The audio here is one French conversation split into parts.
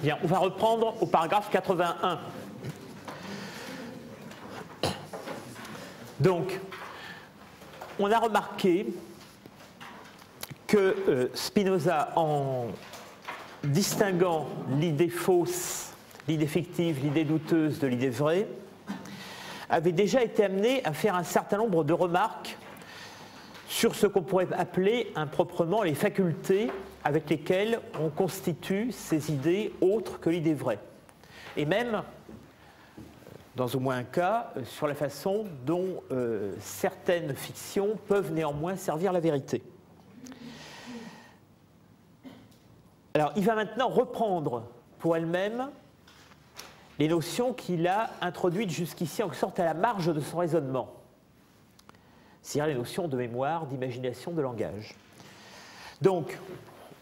Bien, on va reprendre au paragraphe 81. Donc, on a remarqué que Spinoza, en distinguant l'idée fausse, l'idée fictive, l'idée douteuse de l'idée vraie, avait déjà été amené à faire un certain nombre de remarques sur ce qu'on pourrait appeler improprement les facultés avec lesquelles on constitue ces idées autres que l'idée vraie. Et même, dans au moins un cas, sur la façon dont certaines fictions peuvent néanmoins servir la vérité. Alors, il va maintenant reprendre pour elle-même les notions qu'il a introduites jusqu'ici en sorte à la marge de son raisonnement. C'est-à-dire les notions de mémoire, d'imagination, de langage. Donc,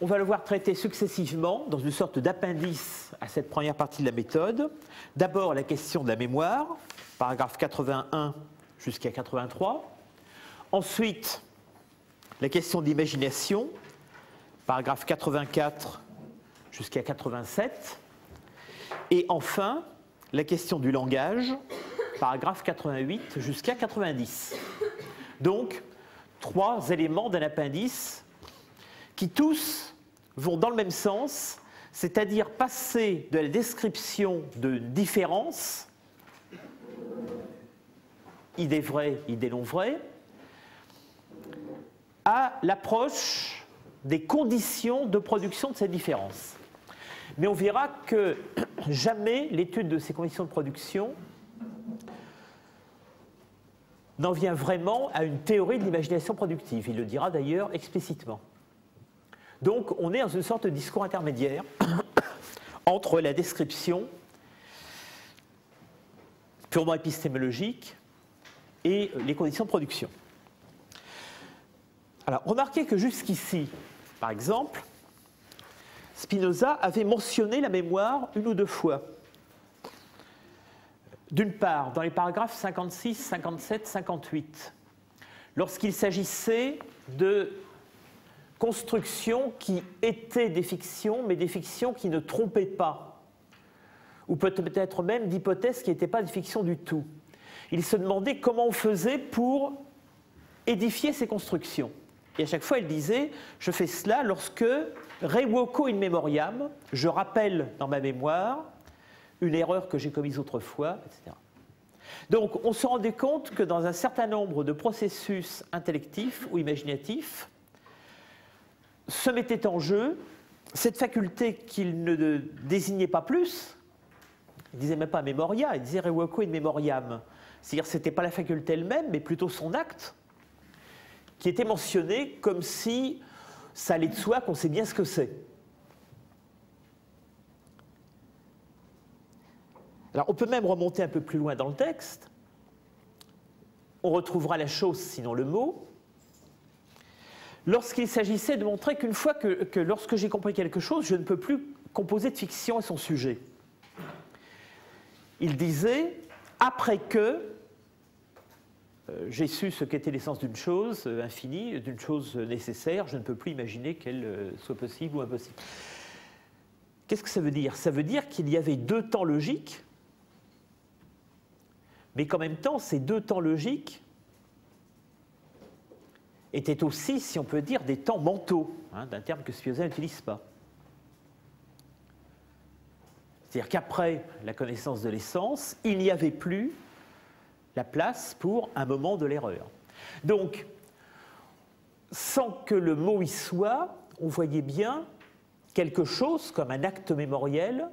on va le voir traiter successivement dans une sorte d'appendice à cette première partie de la méthode. D'abord, la question de la mémoire, paragraphe 81 jusqu'à 83. Ensuite, la question de l'imagination, paragraphe 84 jusqu'à 87. Et enfin, la question du langage, paragraphe 88 jusqu'à 90. Donc, 3 éléments d'un appendice qui tous vont dans le même sens, c'est-à-dire passer de la description de différences, idées vraies, idées non vraies, à l'approche des conditions de production de ces différences. Mais on verra que jamais l'étude de ces conditions de production n'en vient vraiment à une théorie de l'imagination productive. Il le dira d'ailleurs explicitement. Donc on est dans une sorte de discours intermédiaire entre la description purement épistémologique et les conditions de production. Alors remarquez que jusqu'ici, par exemple, Spinoza avait mentionné la mémoire 1 ou 2 fois. D'une part, dans les paragraphes 56, 57, 58, lorsqu'il s'agissait de constructions qui étaient des fictions, mais des fictions qui ne trompaient pas, ou peut-être même d'hypothèses qui n'étaient pas des fictions du tout. Il se demandait comment on faisait pour édifier ces constructions. Et à chaque fois, il disait, je fais cela lorsque, revoco in memoriam, je rappelle dans ma mémoire une erreur que j'ai commise autrefois, etc. Donc, on se rendait compte que dans un certain nombre de processus intellectifs ou imaginatifs, se mettait en jeu cette faculté qu'il ne désignait pas plus, il ne disait même pas memoria, il disait revoco in memoriam. C'est-à-dire que ce n'était pas la faculté elle-même, mais plutôt son acte, qui était mentionné comme si ça allait de soi qu'on sait bien ce que c'est. Alors on peut même remonter un peu plus loin dans le texte. On retrouvera la chose, sinon le mot, lorsqu'il s'agissait de montrer qu'une fois que lorsque j'ai compris quelque chose, je ne peux plus composer de fiction à son sujet. Il disait, après que j'ai su ce qu'était l'essence d'une chose infinie, d'une chose nécessaire, je ne peux plus imaginer qu'elle soit possible ou impossible. Qu'est-ce que ça veut dire? Ça veut dire qu'il y avait 2 temps logiques, mais qu'en même temps, ces 2 temps logiques étaient aussi, si on peut dire, des temps mentaux, d'un terme que Spinoza n'utilise pas. C'est-à-dire qu'après la connaissance de l'essence, il n'y avait plus la place pour un moment de l'erreur. Donc, sans que le mot y soit, on voyait bien quelque chose comme un acte mémoriel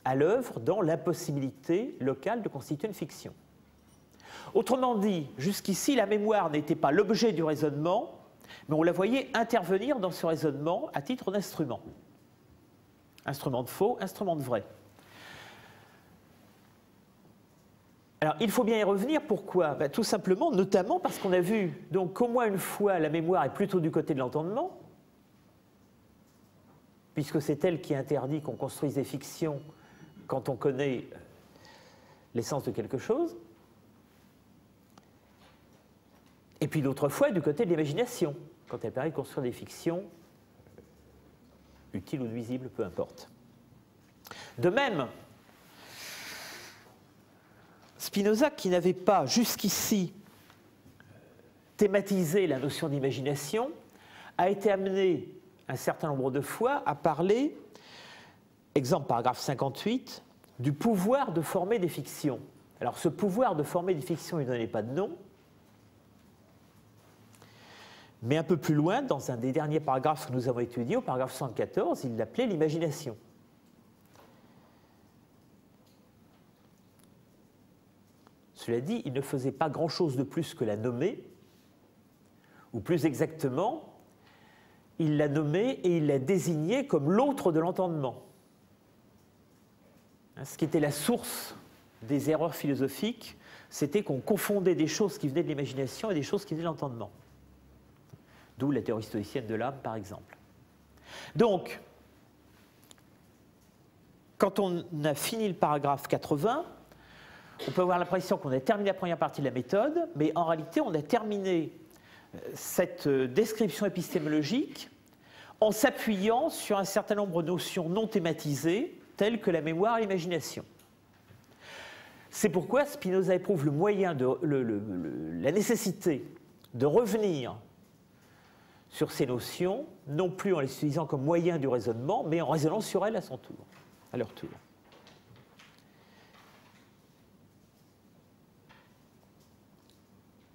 à l'œuvre dans l'impossibilité locale de constituer une fiction. Autrement dit, jusqu'ici, la mémoire n'était pas l'objet du raisonnement, mais on la voyait intervenir dans ce raisonnement à titre d'instrument. Instrument de faux, instrument de vrai. Alors, il faut bien y revenir. Pourquoi? Tout simplement, notamment parce qu'on a vu donc, qu'au moins une fois, la mémoire est plutôt du côté de l'entendement, puisque c'est elle qui interdit qu'on construise des fictions quand on connaît l'essence de quelque chose. Et puis d'autres fois, du côté de l'imagination, quand elle permet de construire des fictions utiles ou nuisibles, peu importe. De même, Spinoza, qui n'avait pas jusqu'ici thématisé la notion d'imagination, a été amené un certain nombre de fois à parler, exemple paragraphe 58, du pouvoir de former des fictions. Alors ce pouvoir de former des fictions, il ne donnait pas de nom, mais un peu plus loin, dans un des derniers paragraphes que nous avons étudiés, au paragraphe 74, il l'appelait l'imagination. Cela dit, il ne faisait pas grand-chose de plus que la nommer, ou plus exactement, il l'a nommée et il l'a désignée comme l'autre de l'entendement. Ce qui était la source des erreurs philosophiques, c'était qu'on confondait des choses qui venaient de l'imagination et des choses qui venaient de l'entendement. D'où la théorie stoïcienne de l'âme, par exemple. Donc, quand on a fini le paragraphe 80, on peut avoir l'impression qu'on a terminé la première partie de la méthode, mais en réalité, on a terminé cette description épistémologique en s'appuyant sur un certain nombre de notions non thématisées, telles que la mémoire et l'imagination. C'est pourquoi Spinoza éprouve la nécessité de revenir sur ces notions, non plus en les utilisant comme moyen du raisonnement, mais en raisonnant sur elles à leur tour.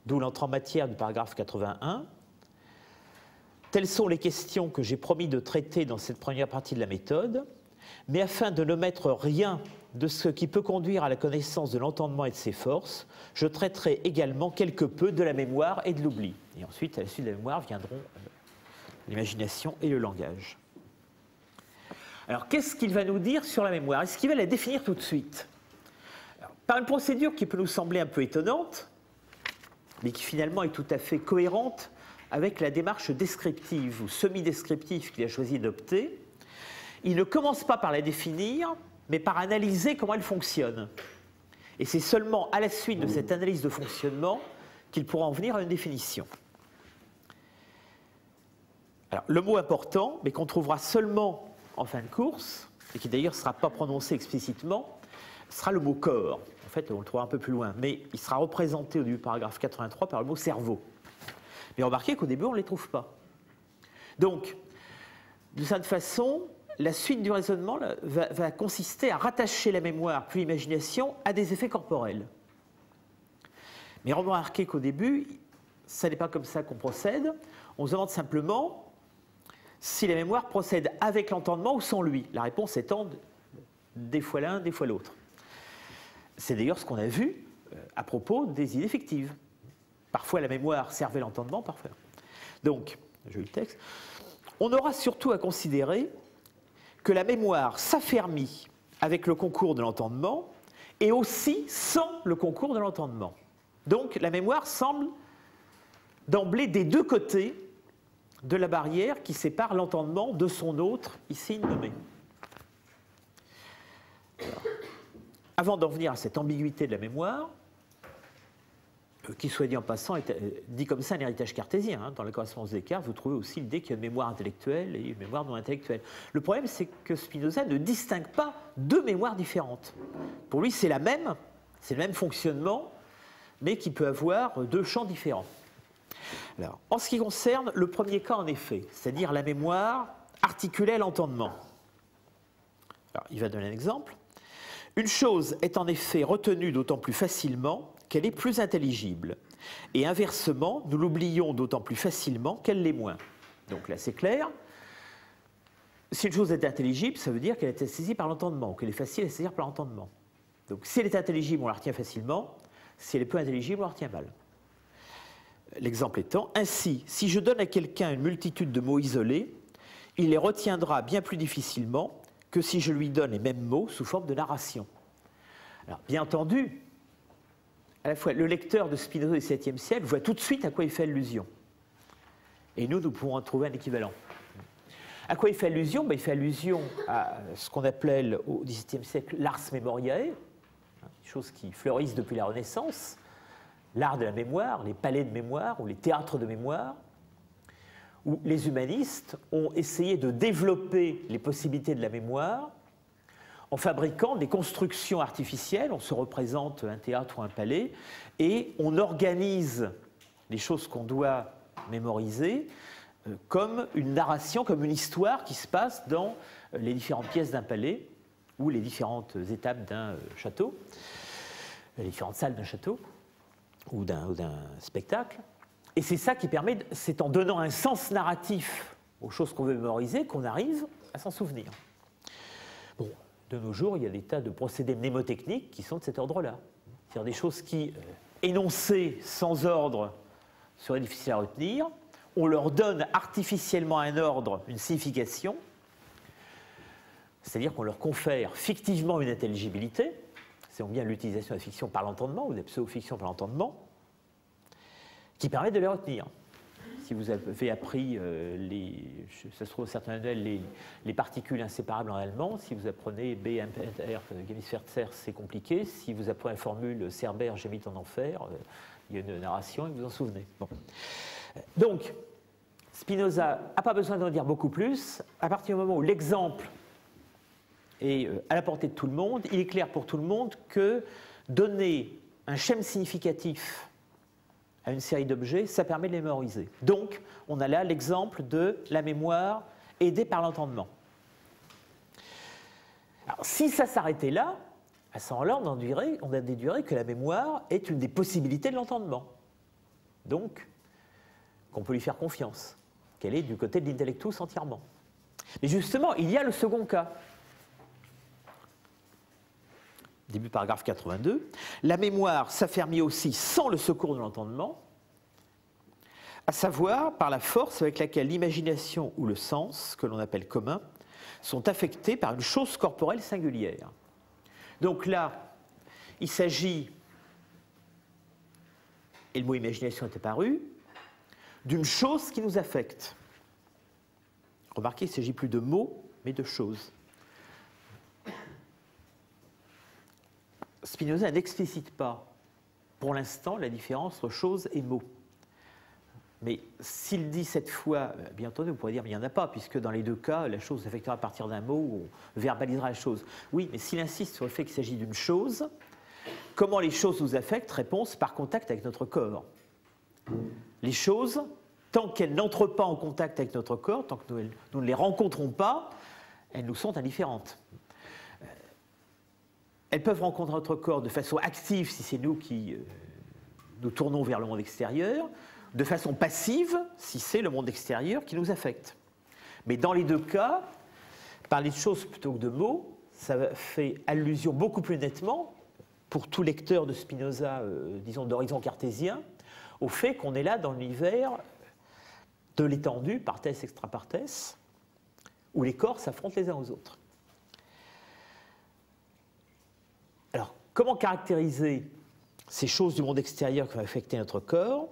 D'où l'entrée en matière du paragraphe 81. Telles sont les questions que j'ai promis de traiter dans cette première partie de la méthode, mais afin de ne mettre rien de ce qui peut conduire à la connaissance de l'entendement et de ses forces, je traiterai également quelque peu de la mémoire et de l'oubli. Et ensuite, à la suite de la mémoire, viendront l'imagination et le langage. Alors, qu'est-ce qu'il va nous dire sur la mémoire? Est-ce qu'il va la définir tout de suite? Alors, par une procédure qui peut nous sembler un peu étonnante, mais qui finalement est tout à fait cohérente avec la démarche descriptive ou semi-descriptive qu'il a choisi d'opter, il ne commence pas par la définir, mais par analyser comment elle fonctionne. Et c'est seulement à la suite de cette analyse de fonctionnement qu'il pourra en venir à une définition. Alors, le mot important, mais qu'on trouvera seulement en fin de course, et qui d'ailleurs ne sera pas prononcé explicitement, sera le mot corps. En fait, on le trouvera un peu plus loin, mais il sera représenté au début du paragraphe 83 par le mot cerveau. Mais remarquez qu'au début, on ne les trouve pas. Donc, de cette façon, la suite du raisonnement va consister à rattacher la mémoire puis l'imagination à des effets corporels. Mais remarquez qu'au début, ça n'est pas comme ça qu'on procède. On se demande simplement si la mémoire procède avec l'entendement ou sans lui. La réponse étant des fois l'un, des fois l'autre. C'est d'ailleurs ce qu'on a vu à propos des idées fictives. Parfois la mémoire servait l'entendement, parfois. Donc, je lis le texte. On aura surtout à considérer que la mémoire s'affermit avec le concours de l'entendement et aussi sans le concours de l'entendement. Donc la mémoire semble d'emblée des deux côtés de la barrière qui sépare l'entendement de son autre, ici nommé. Alors, avant d'en venir à cette ambiguïté de la mémoire, qui, soit dit en passant, dit comme ça un héritage cartésien. Dans la correspondance de Descartes, vous trouvez aussi l'idée qu'il y a une mémoire intellectuelle et une mémoire non intellectuelle. Le problème, c'est que Spinoza ne distingue pas deux mémoires différentes. Pour lui, c'est le même fonctionnement, mais qui peut avoir deux champs différents. Alors, en ce qui concerne le premier cas, en effet, c'est-à-dire la mémoire articulée à l'entendement. Alors, il va donner un exemple. Une chose est en effet retenue d'autant plus facilement qu'elle est plus intelligible. Et inversement, nous l'oublions d'autant plus facilement qu'elle l'est moins. Donc là, c'est clair. Si une chose est intelligible, ça veut dire qu'elle est saisie par l'entendement, ou qu'elle est facile à saisir par l'entendement. Donc si elle est intelligible, on la retient facilement. Si elle est peu intelligible, on la retient mal. L'exemple étant, ainsi, si je donne à quelqu'un une multitude de mots isolés, il les retiendra bien plus difficilement que si je lui donne les mêmes mots sous forme de narration. Alors, bien entendu, à la fois, le lecteur de Spinoza du XVIIe siècle voit tout de suite à quoi il fait allusion. Et nous pouvons en trouver un équivalent. À quoi il fait allusion? Il fait allusion à ce qu'on appelait au XVIIe siècle l'ars memoriae, des choses qui fleurissent depuis la Renaissance, l'art de la mémoire, les palais de mémoire ou les théâtres de mémoire, où les humanistes ont essayé de développer les possibilités de la mémoire en fabriquant des constructions artificielles. On se représente un théâtre ou un palais et on organise les choses qu'on doit mémoriser comme une narration, comme une histoire qui se passe dans les différentes pièces d'un palais ou les différentes étapes d'un château, les différentes salles d'un château ou d'un spectacle. Et c'est ça qui permet, c'est en donnant un sens narratif aux choses qu'on veut mémoriser qu'on arrive à s'en souvenir. Bon, de nos jours, il y a des tas de procédés mnémotechniques qui sont de cet ordre-là. C'est-à-dire des choses qui, énoncées sans ordre, seraient difficiles à retenir. On leur donne artificiellement un ordre, une signification, c'est-à-dire qu'on leur confère fictivement une intelligibilité, c'est bien l'utilisation de la fiction par l'entendement ou de la pseudo-fiction par l'entendement, qui permet de les retenir. Si vous avez appris, ça se trouve au certain manuel, les particules inséparables en allemand, si vous apprenez B, M, R, Gemisferzer, c'est compliqué. Si vous apprenez la formule Cerbère, gémite en enfer, il y a une narration et vous en souvenez. Bon. Donc, Spinoza n'a pas besoin d'en dire beaucoup plus. À partir du moment où l'exemple est à la portée de tout le monde, il est clair pour tout le monde que donner un schème significatif à une série d'objets, ça permet de les mémoriser. Donc, on a là l'exemple de la mémoire aidée par l'entendement. Alors, si ça s'arrêtait là, à ce moment-là, on déduirait que la mémoire est une des possibilités de l'entendement. Donc, qu'on peut lui faire confiance, qu'elle est du côté de l'intellectus entièrement. Mais justement, il y a le second cas. Début paragraphe 82. La mémoire s'affermit aussi sans le secours de l'entendement, à savoir par la force avec laquelle l'imagination ou le sens, que l'on appelle commun, sont affectés par une chose corporelle singulière. Donc là, il s'agit, et le mot imagination est apparu, d'une chose qui nous affecte. Remarquez, il ne s'agit plus de mots, mais de choses. Spinoza n'explicite pas, pour l'instant, la différence entre chose et mot. Mais s'il dit cette fois, bien entendu, vous pourrez dire, mais il n'y en a pas, puisque dans les deux cas, la chose s'affectera à partir d'un mot, ou on verbalisera la chose. Oui, mais s'il insiste sur le fait qu'il s'agit d'une chose, comment les choses nous affectent? Réponse, par contact avec notre corps. Les choses, tant qu'elles n'entrent pas en contact avec notre corps, tant que nous ne les rencontrons pas, elles nous sont indifférentes. Elles peuvent rencontrer notre corps de façon active si c'est nous qui nous tournons vers le monde extérieur, de façon passive si c'est le monde extérieur qui nous affecte. Mais dans les deux cas, parler de choses plutôt que de mots, ça fait allusion beaucoup plus nettement, pour tout lecteur de Spinoza, disons d'horizon cartésien, au fait qu'on est là dans l'univers de l'étendue, parthès, extraparthès, où les corps s'affrontent les uns aux autres. Alors, comment caractériser ces choses du monde extérieur qui vont affecter notre corps?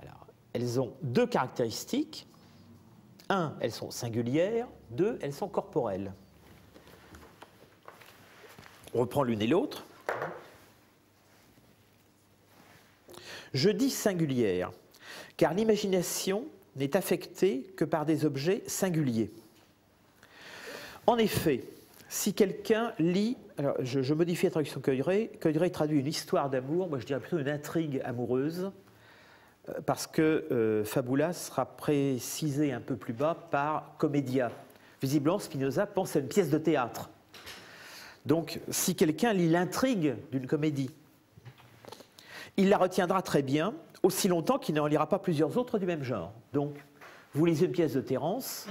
Alors, elles ont deux caractéristiques. Un, elles sont singulières. Deux, elles sont corporelles. On reprend l'une et l'autre. Je dis singulière, car l'imagination n'est affectée que par des objets singuliers. En effet, si quelqu'un lit, alors je modifie la traduction Coeuré traduit une histoire d'amour, moi je dirais plutôt une intrigue amoureuse, parce que Fabula sera précisé un peu plus bas par Commedia. Visiblement, Spinoza pense à une pièce de théâtre. Donc, si quelqu'un lit l'intrigue d'une comédie, il la retiendra très bien, aussi longtemps qu'il n'en lira pas plusieurs autres du même genre. Donc, vous lisez une pièce de Terence,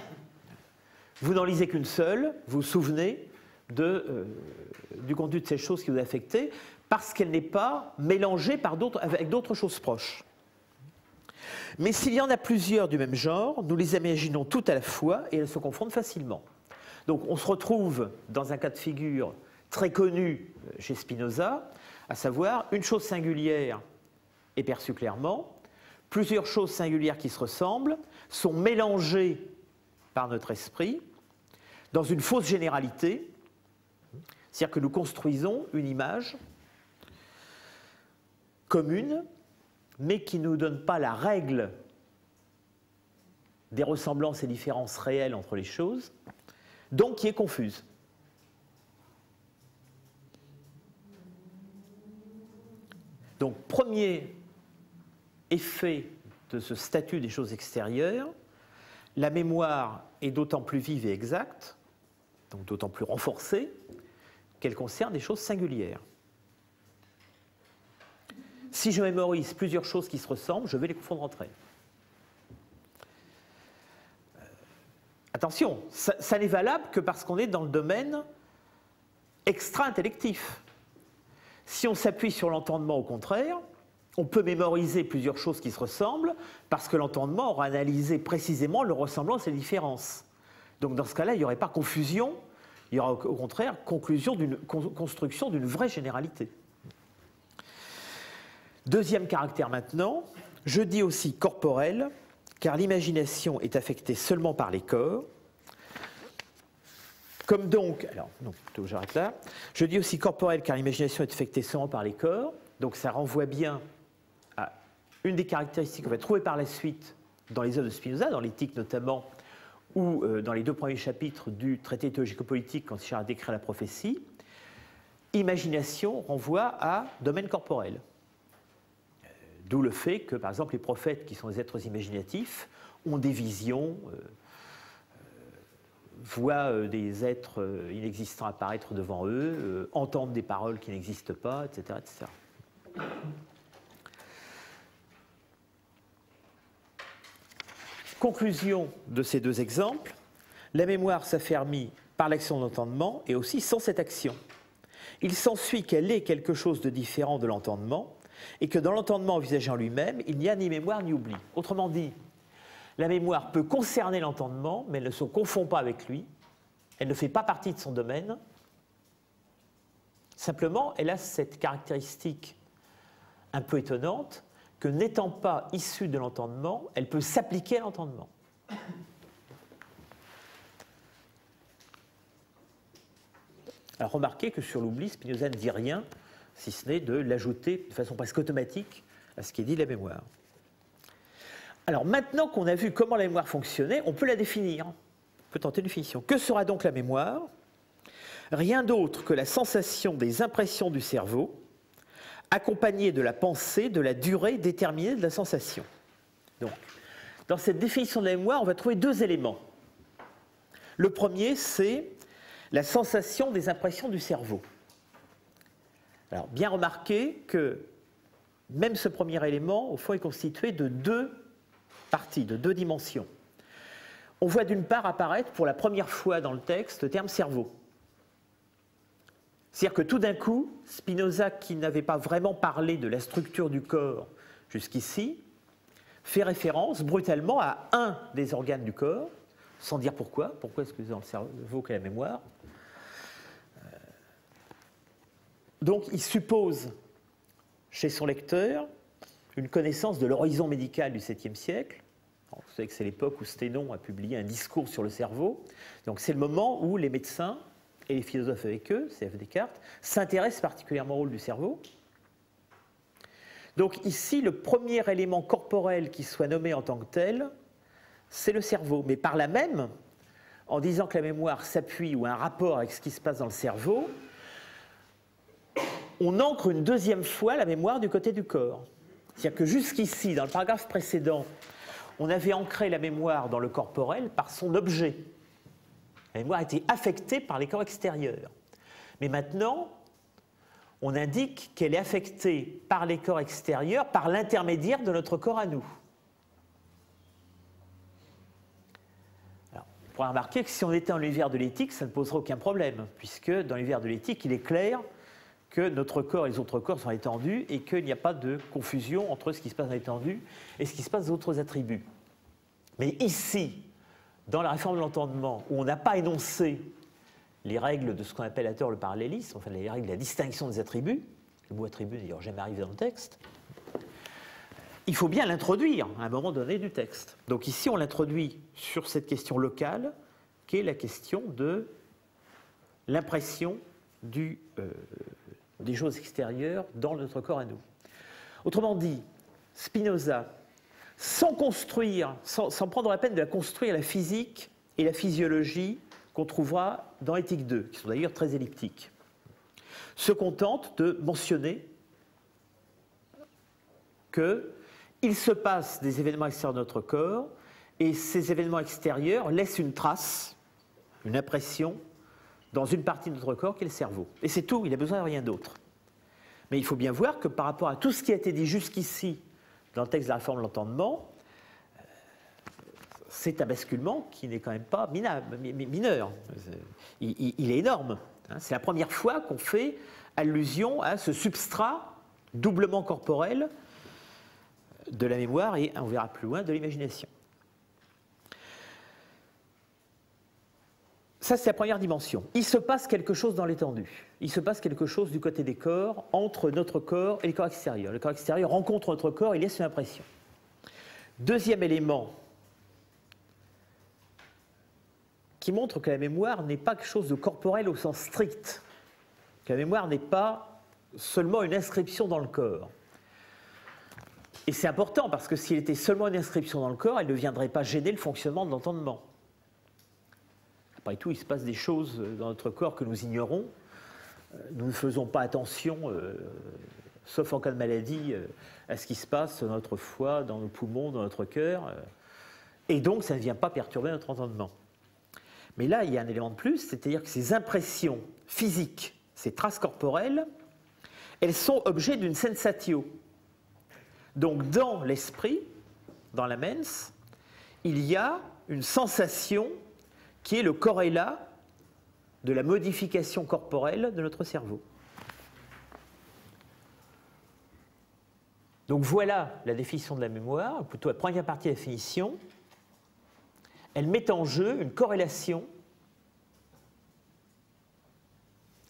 vous n'en lisez qu'une seule, vous vous souvenez du contenu de ces choses qui vous affectent, parce qu'elle n'est pas mélangée avec d'autres choses proches. Mais s'il y en a plusieurs du même genre, nous les imaginons toutes à la fois et elles se confondent facilement. Donc on se retrouve dans un cas de figure très connu chez Spinoza, à savoir une chose singulière est perçue clairement, plusieurs choses singulières qui se ressemblent sont mélangées par notre esprit dans une fausse généralité, c'est-à-dire que nous construisons une image commune, mais qui ne nous donne pas la règle des ressemblances et différences réelles entre les choses, donc qui est confuse. Donc, premier effet de ce statut des choses extérieures, la mémoire est d'autant plus vive et exacte, donc d'autant plus renforcée, qu'elle concerne des choses singulières. Si je mémorise plusieurs choses qui se ressemblent, je vais les confondre entre elles. Attention, ça n'est valable que parce qu'on est dans le domaine extra-intellectif. Si on s'appuie sur l'entendement, au contraire, on peut mémoriser plusieurs choses qui se ressemblent parce que l'entendement aura analysé précisément leur ressemblance et les différences. Donc dans ce cas-là, il n'y aurait pas confusion, il y aura au contraire construction d'une vraie généralité. Deuxième caractère maintenant, je dis aussi corporel, car l'imagination est affectée seulement par les corps. Comme donc, alors non, plutôt j'arrête là. Je dis aussi corporel, car l'imagination est affectée seulement par les corps. Donc ça renvoie bien à une des caractéristiques qu'on va trouver par la suite dans les œuvres de Spinoza, dans l'éthique notamment, ou dans les 2 premiers chapitres du traité théologico-politique quand il cherche à décrire la prophétie. Imagination renvoie à domaine corporel. D'où le fait que, par exemple, les prophètes, qui sont des êtres imaginatifs, ont des visions, voient des êtres inexistants apparaître devant eux, entendent des paroles qui n'existent pas, etc., etc. Conclusion de ces 2 exemples, la mémoire s'affermit par l'action de l'entendement et aussi sans cette action. Il s'ensuit qu'elle est quelque chose de différent de l'entendement, et que dans l'entendement envisagé en lui-même, il n'y a ni mémoire ni oubli. Autrement dit, la mémoire peut concerner l'entendement, mais elle ne se confond pas avec lui, elle ne fait pas partie de son domaine. Simplement, elle a cette caractéristique un peu étonnante, que n'étant pas issue de l'entendement, elle peut s'appliquer à l'entendement. Alors remarquez que sur l'oubli, Spinoza ne dit rien, si ce n'est de l'ajouter de façon presque automatique à ce qui est dit de la mémoire. Alors maintenant qu'on a vu comment la mémoire fonctionnait, on peut la définir. On peut tenter une définition. Que sera donc la mémoire? Rien d'autre que la sensation des impressions du cerveau, accompagnée de la pensée, de la durée déterminée de la sensation. Donc, dans cette définition de la mémoire, on va trouver 2 éléments. Le premier, c'est la sensation des impressions du cerveau. Alors, bien remarquer que même ce premier élément, au fond, est constitué de 2 parties, de 2 dimensions. On voit d'une part apparaître pour la première fois dans le texte le terme cerveau. C'est-à-dire que tout d'un coup, Spinoza, qui n'avait pas vraiment parlé de la structure du corps jusqu'ici, fait référence brutalement à un des organes du corps, sans dire pourquoi. Pourquoi est-ce que c'est dans le cerveau qu'est la mémoire? Donc il suppose chez son lecteur une connaissance de l'horizon médical du 7e siècle. Alors, vous savez que c'est l'époque où Sténon a publié un discours sur le cerveau. Donc c'est le moment où les médecins et les philosophes avec eux, C.F. Descartes, s'intéressent particulièrement au rôle du cerveau. Donc ici, le premier élément corporel qui soit nommé en tant que tel, c'est le cerveau. Mais par là même, en disant que la mémoire s'appuie ou a un rapport avec ce qui se passe dans le cerveau, on ancre une deuxième fois la mémoire du côté du corps. C'est-à-dire que jusqu'ici, dans le paragraphe précédent, on avait ancré la mémoire dans le corporel par son objet. La mémoire était affectée par les corps extérieurs. Mais maintenant, on indique qu'elle est affectée par les corps extérieurs par l'intermédiaire de notre corps à nous. Alors, on pourrait remarquer que si on était dans l'univers de l'éthique, ça ne poserait aucun problème, puisque dans l'univers de l'éthique, il est clair que notre corps et les autres corps sont étendus et qu'il n'y a pas de confusion entre ce qui se passe dans l'étendue et ce qui se passe dans d'autres attributs. Mais ici, dans la réforme de l'entendement, où on n'a pas énoncé les règles de ce qu'on appelle à tort le parallélisme, enfin les règles de la distinction des attributs, le mot attribut d'ailleurs jamais arrivé dans le texte, il faut bien l'introduire à un moment donné du texte. Donc ici, on l'introduit sur cette question locale, qui est la question de l'impression des choses extérieures dans notre corps à nous. Autrement dit, Spinoza, sans prendre la peine de la construire, la physique et la physiologie qu'on trouvera dans Éthique 2, qui sont d'ailleurs très elliptiques, se contente de mentionner qu'il se passe des événements extérieurs de notre corps, et ces événements extérieurs laissent une trace, une impression, dans une partie de notre corps qui est le cerveau. Et c'est tout, il n'a besoin de rien d'autre. Mais il faut bien voir que par rapport à tout ce qui a été dit jusqu'ici dans le texte de la réforme de l'entendement, c'est un basculement qui n'est quand même pas mineur. Il est énorme. C'est la première fois qu'on fait allusion à ce substrat doublement corporel de la mémoire et, on verra plus loin, de l'imagination. Ça, c'est la première dimension. Il se passe quelque chose dans l'étendue. Il se passe quelque chose du côté des corps, entre notre corps et le corps extérieur. Le corps extérieur rencontre notre corps et laisse une impression. Deuxième élément qui montre que la mémoire n'est pas quelque chose de corporel au sens strict. Que la mémoire n'est pas seulement une inscription dans le corps. Et c'est important parce que si elle était seulement une inscription dans le corps, elle ne viendrait pas gêner le fonctionnement de l'entendement. Après tout, il se passe des choses dans notre corps que nous ignorons. Nous ne faisons pas attention, sauf en cas de maladie, à ce qui se passe dans notre foie, dans nos poumons, dans notre cœur. Et donc, ça ne vient pas perturber notre entendement. Mais là, il y a un élément de plus, c'est-à-dire que ces impressions physiques, ces traces corporelles, elles sont objets d'une sensatio. Donc, dans l'esprit, dans la mens, il y a une sensation qui est le corrélat de la modification corporelle de notre cerveau. Donc voilà la définition de la mémoire, ou plutôt la première partie de la définition. Elle met en jeu une corrélation,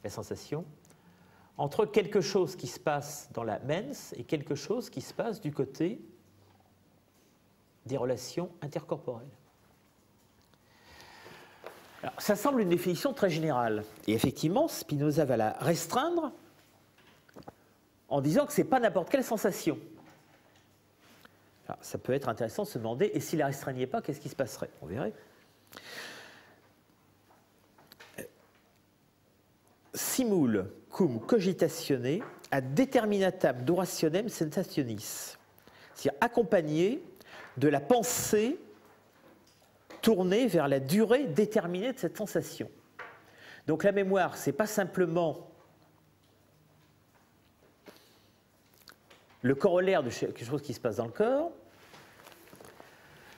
la sensation, entre quelque chose qui se passe dans la mens et quelque chose qui se passe du côté des relations intercorporelles. Alors, ça semble une définition très générale. Et effectivement, Spinoza va la restreindre en disant que ce n'est pas n'importe quelle sensation. Alors, ça peut être intéressant de se demander, et s'il ne la restreignait pas, qu'est-ce qui se passerait? On verrait. Simul cum cogitatione ad determinatam durationem sensationis. C'est-à-dire accompagné de la pensée tournée vers la durée déterminée de cette sensation. Donc la mémoire, ce n'est pas simplement le corollaire de quelque chose qui se passe dans le corps,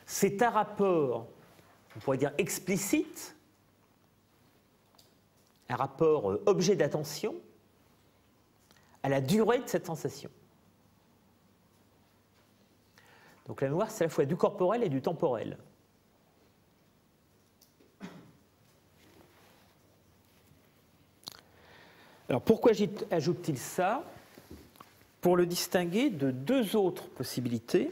c'est un rapport, on pourrait dire explicite, un rapport objet d'attention à la durée de cette sensation. Donc la mémoire, c'est à la fois du corporel et du temporel. Alors pourquoi ajoute-t-il ça? Pour le distinguer de deux autres possibilités.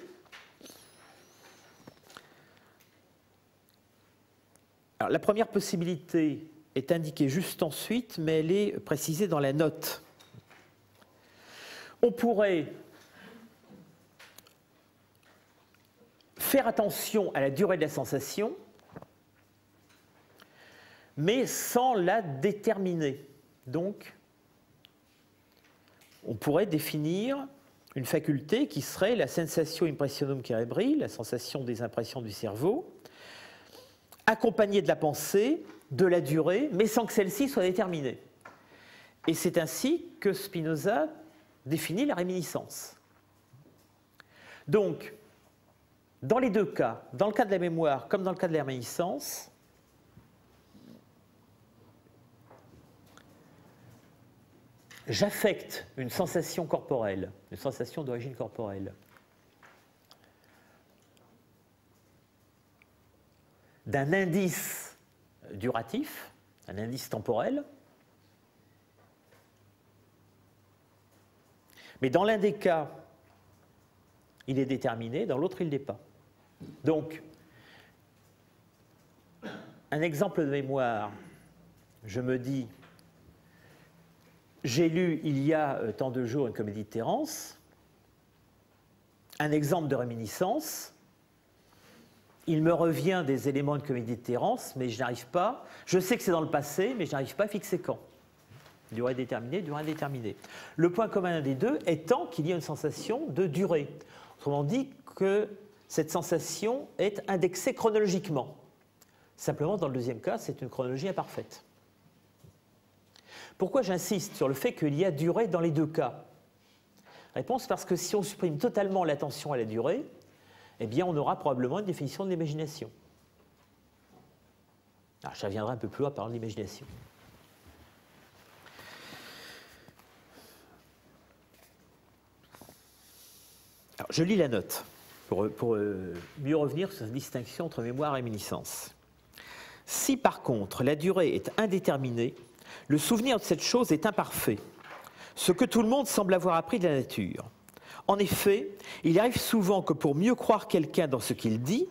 Alors, la première possibilité est indiquée juste ensuite, mais elle est précisée dans la note. On pourrait faire attention à la durée de la sensation, mais sans la déterminer. Donc, on pourrait définir une faculté qui serait la sensatio impressionum cerebri, la sensation des impressions du cerveau, accompagnée de la pensée, de la durée, mais sans que celle-ci soit déterminée. Et c'est ainsi que Spinoza définit la réminiscence. Donc, dans les deux cas, dans le cas de la mémoire comme dans le cas de la réminiscence, j'affecte une sensation corporelle, une sensation d'origine corporelle, d'un indice duratif, un indice temporel, mais dans l'un des cas, il est déterminé, dans l'autre, il ne l'est pas. Donc, un exemple de mémoire, je me dis, j'ai lu il y a tant de jours une comédie de Terence, un exemple de réminiscence, il me revient des éléments de comédie de Terence, mais je n'arrive pas, je sais que c'est dans le passé, mais je n'arrive pas à fixer quand. Durée déterminée, durée indéterminée. Le point commun des deux étant qu'il y a une sensation de durée. Autrement dit que cette sensation est indexée chronologiquement. Simplement, dans le deuxième cas, c'est une chronologie imparfaite. Pourquoi j'insiste sur le fait qu'il y a durée dans les deux cas? Réponse, parce que si on supprime totalement l'attention à la durée, eh bien, on aura probablement une définition de l'imagination. Alors, je reviendrai un peu plus loin par l'imagination. Alors, je lis la note pour mieux revenir sur cette distinction entre mémoire et réminiscence. Si par contre la durée est indéterminée, le souvenir de cette chose est imparfait, ce que tout le monde semble avoir appris de la nature. En effet, il arrive souvent que pour mieux croire quelqu'un dans ce qu'il dit,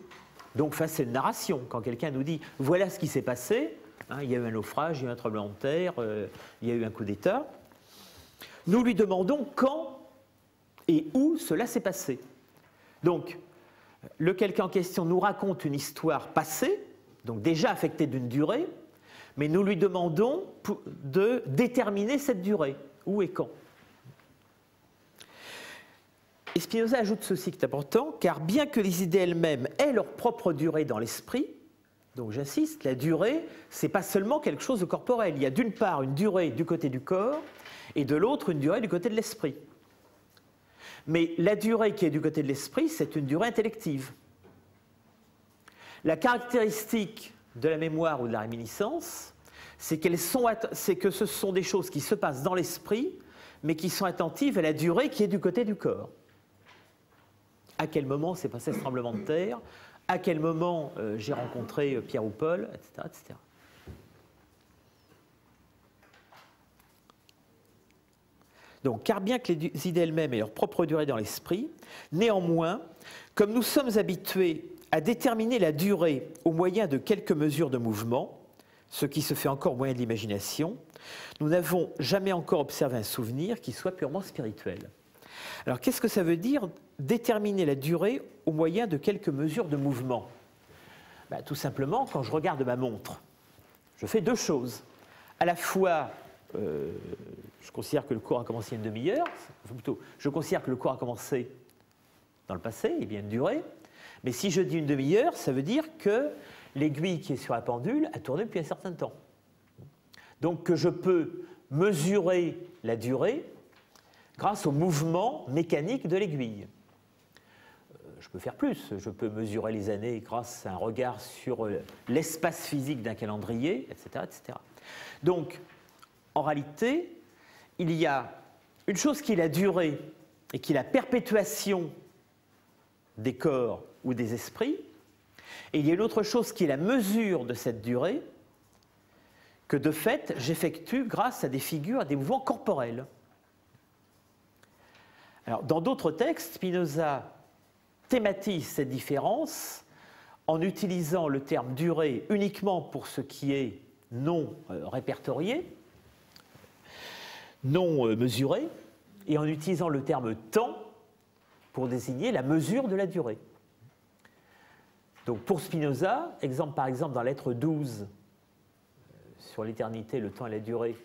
donc face à une narration, quand quelqu'un nous dit « voilà ce qui s'est passé hein, », il y a eu un naufrage, il y a eu un tremblement de terre, il y a eu un coup d'État, nous lui demandons quand et où cela s'est passé. Donc, le quelqu'un en question nous raconte une histoire passée, donc déjà affectée d'une durée, mais nous lui demandons de déterminer cette durée, où et quand. Et Spinoza ajoute ceci qui est important, car bien que les idées elles-mêmes aient leur propre durée dans l'esprit, donc j'insiste, la durée, ce n'est pas seulement quelque chose de corporel. Il y a d'une part une durée du côté du corps, et de l'autre une durée du côté de l'esprit. Mais la durée qui est du côté de l'esprit, c'est une durée intellective. La caractéristique de la mémoire ou de la réminiscence, c'est que ce sont des choses qui se passent dans l'esprit, mais qui sont attentives à la durée qui est du côté du corps. À quel moment s'est passé ce tremblement de terre? À quel moment j'ai rencontré Pierre ou Paul, etc., etc. Donc, car bien que les idées elles-mêmes aient leur propre durée dans l'esprit, néanmoins, comme nous sommes habitués à déterminer la durée au moyen de quelques mesures de mouvement, ce qui se fait encore au moyen de l'imagination, nous n'avons jamais encore observé un souvenir qui soit purement spirituel. Alors, qu'est-ce que ça veut dire déterminer la durée au moyen de quelques mesures de mouvement? Tout simplement, quand je regarde ma montre, je fais deux choses. À la fois, je considère que le cours a commencé il y a une demi-heure, plutôt, je considère que le cours a commencé dans le passé, il y a une durée, mais si je dis une demi-heure, ça veut dire que l'aiguille qui est sur la pendule a tourné depuis un certain temps. Donc que je peux mesurer la durée grâce au mouvement mécanique de l'aiguille. Je peux faire plus, je peux mesurer les années grâce à un regard sur l'espace physique d'un calendrier, etc., etc. Donc, en réalité, il y a une chose qui est la durée et qui est la perpétuation des corps ou des esprits, et il y a une autre chose qui est la mesure de cette durée que, de fait, j'effectue grâce à des figures, à des mouvements corporels. Alors, dans d'autres textes, Spinoza thématise cette différence en utilisant le terme durée uniquement pour ce qui est non répertorié, non mesuré, et en utilisant le terme temps pour désigner la mesure de la durée. Donc pour Spinoza, exemple par exemple dans la lettre 12 sur l'éternité, le temps et la durée,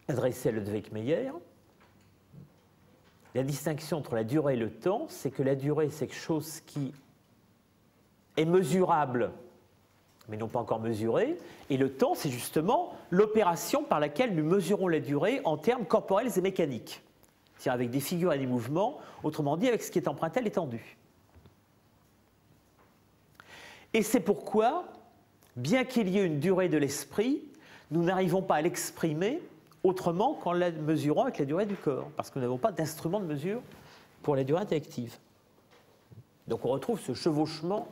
adressée à Ludwig Meyer, la distinction entre la durée et le temps, c'est que la durée, c'est quelque chose qui est mesurable, mais non pas encore mesuré, et le temps, c'est justement l'opération par laquelle nous mesurons la durée en termes corporels et mécaniques, c'est-à-dire avec des figures et des mouvements, autrement dit avec ce qui est emprunté à l'étendue. Et c'est pourquoi, bien qu'il y ait une durée de l'esprit, nous n'arrivons pas à l'exprimer autrement qu'en la mesurant avec la durée du corps, parce que nous n'avons pas d'instrument de mesure pour la durée intellective. Donc on retrouve ce chevauchement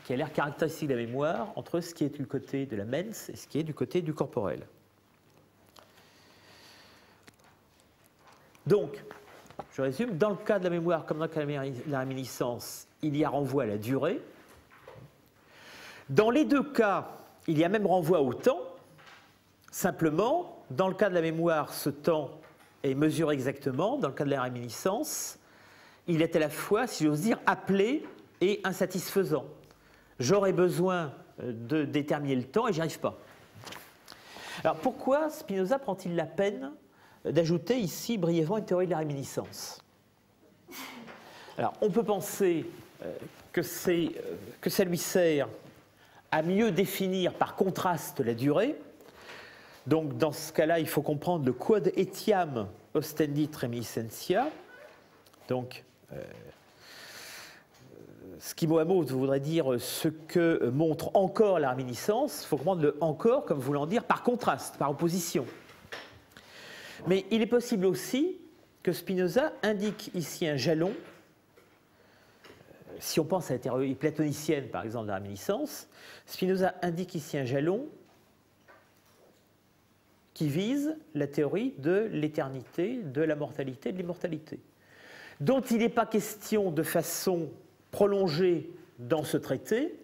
qui a l'air caractéristique de la mémoire entre ce qui est du côté de la mens et ce qui est du côté du corporel. Donc, je résume, dans le cas de la mémoire comme dans le cas de la réminiscence, il y a renvoi à la durée. Dans les deux cas, il y a même renvoi au temps. Simplement, dans le cas de la mémoire, ce temps est mesuré exactement. Dans le cas de la réminiscence, il est à la fois, si j'ose dire, appelé et insatisfaisant. J'aurais besoin de déterminer le temps et j'y arrive pas. Alors pourquoi Spinoza prend-il la peine d'ajouter ici brièvement une théorie de la réminiscence? Alors on peut penser que ça lui sert à mieux définir par contraste la durée. Donc dans ce cas-là, il faut comprendre le quod etiam ostendit reminiscentia. Donc ce qui mot à mot voudrait dire ce que montre encore la réminiscence. Il faut comprendre le encore comme voulant dire par contraste, par opposition. Mais il est possible aussi que Spinoza indique ici un jalon. Si on pense à la théorie platonicienne, par exemple, de la réminiscence, Spinoza indique ici un jalon qui vise la théorie de l'éternité, de la mortalité, de l'immortalité, dont il n'est pas question de façon prolongée dans ce traité,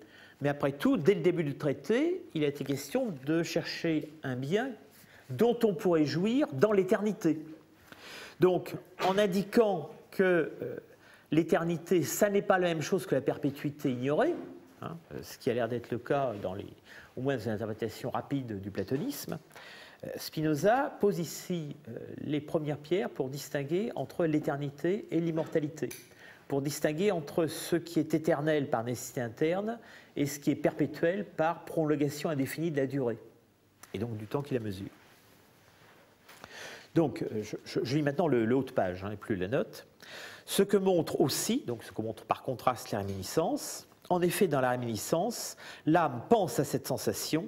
mais après tout, dès le début du traité, il a été question de chercher un bien dont on pourrait jouir dans l'éternité. Donc, en indiquant que l'éternité, ça n'est pas la même chose que la perpétuité ignorée, hein, ce qui a l'air d'être le cas au moins dans les interprétations rapides du platonisme, Spinoza pose ici les premières pierres pour distinguer entre l'éternité et l'immortalité, pour distinguer entre ce qui est éternel par nécessité interne et ce qui est perpétuel par prolongation indéfinie de la durée, et donc du temps qu'il a mesure. Donc, je lis maintenant le haut de page, et plus la note. Ce que montre aussi, donc ce que montre par contraste la réminiscence, en effet, dans la réminiscence, l'âme pense à cette sensation,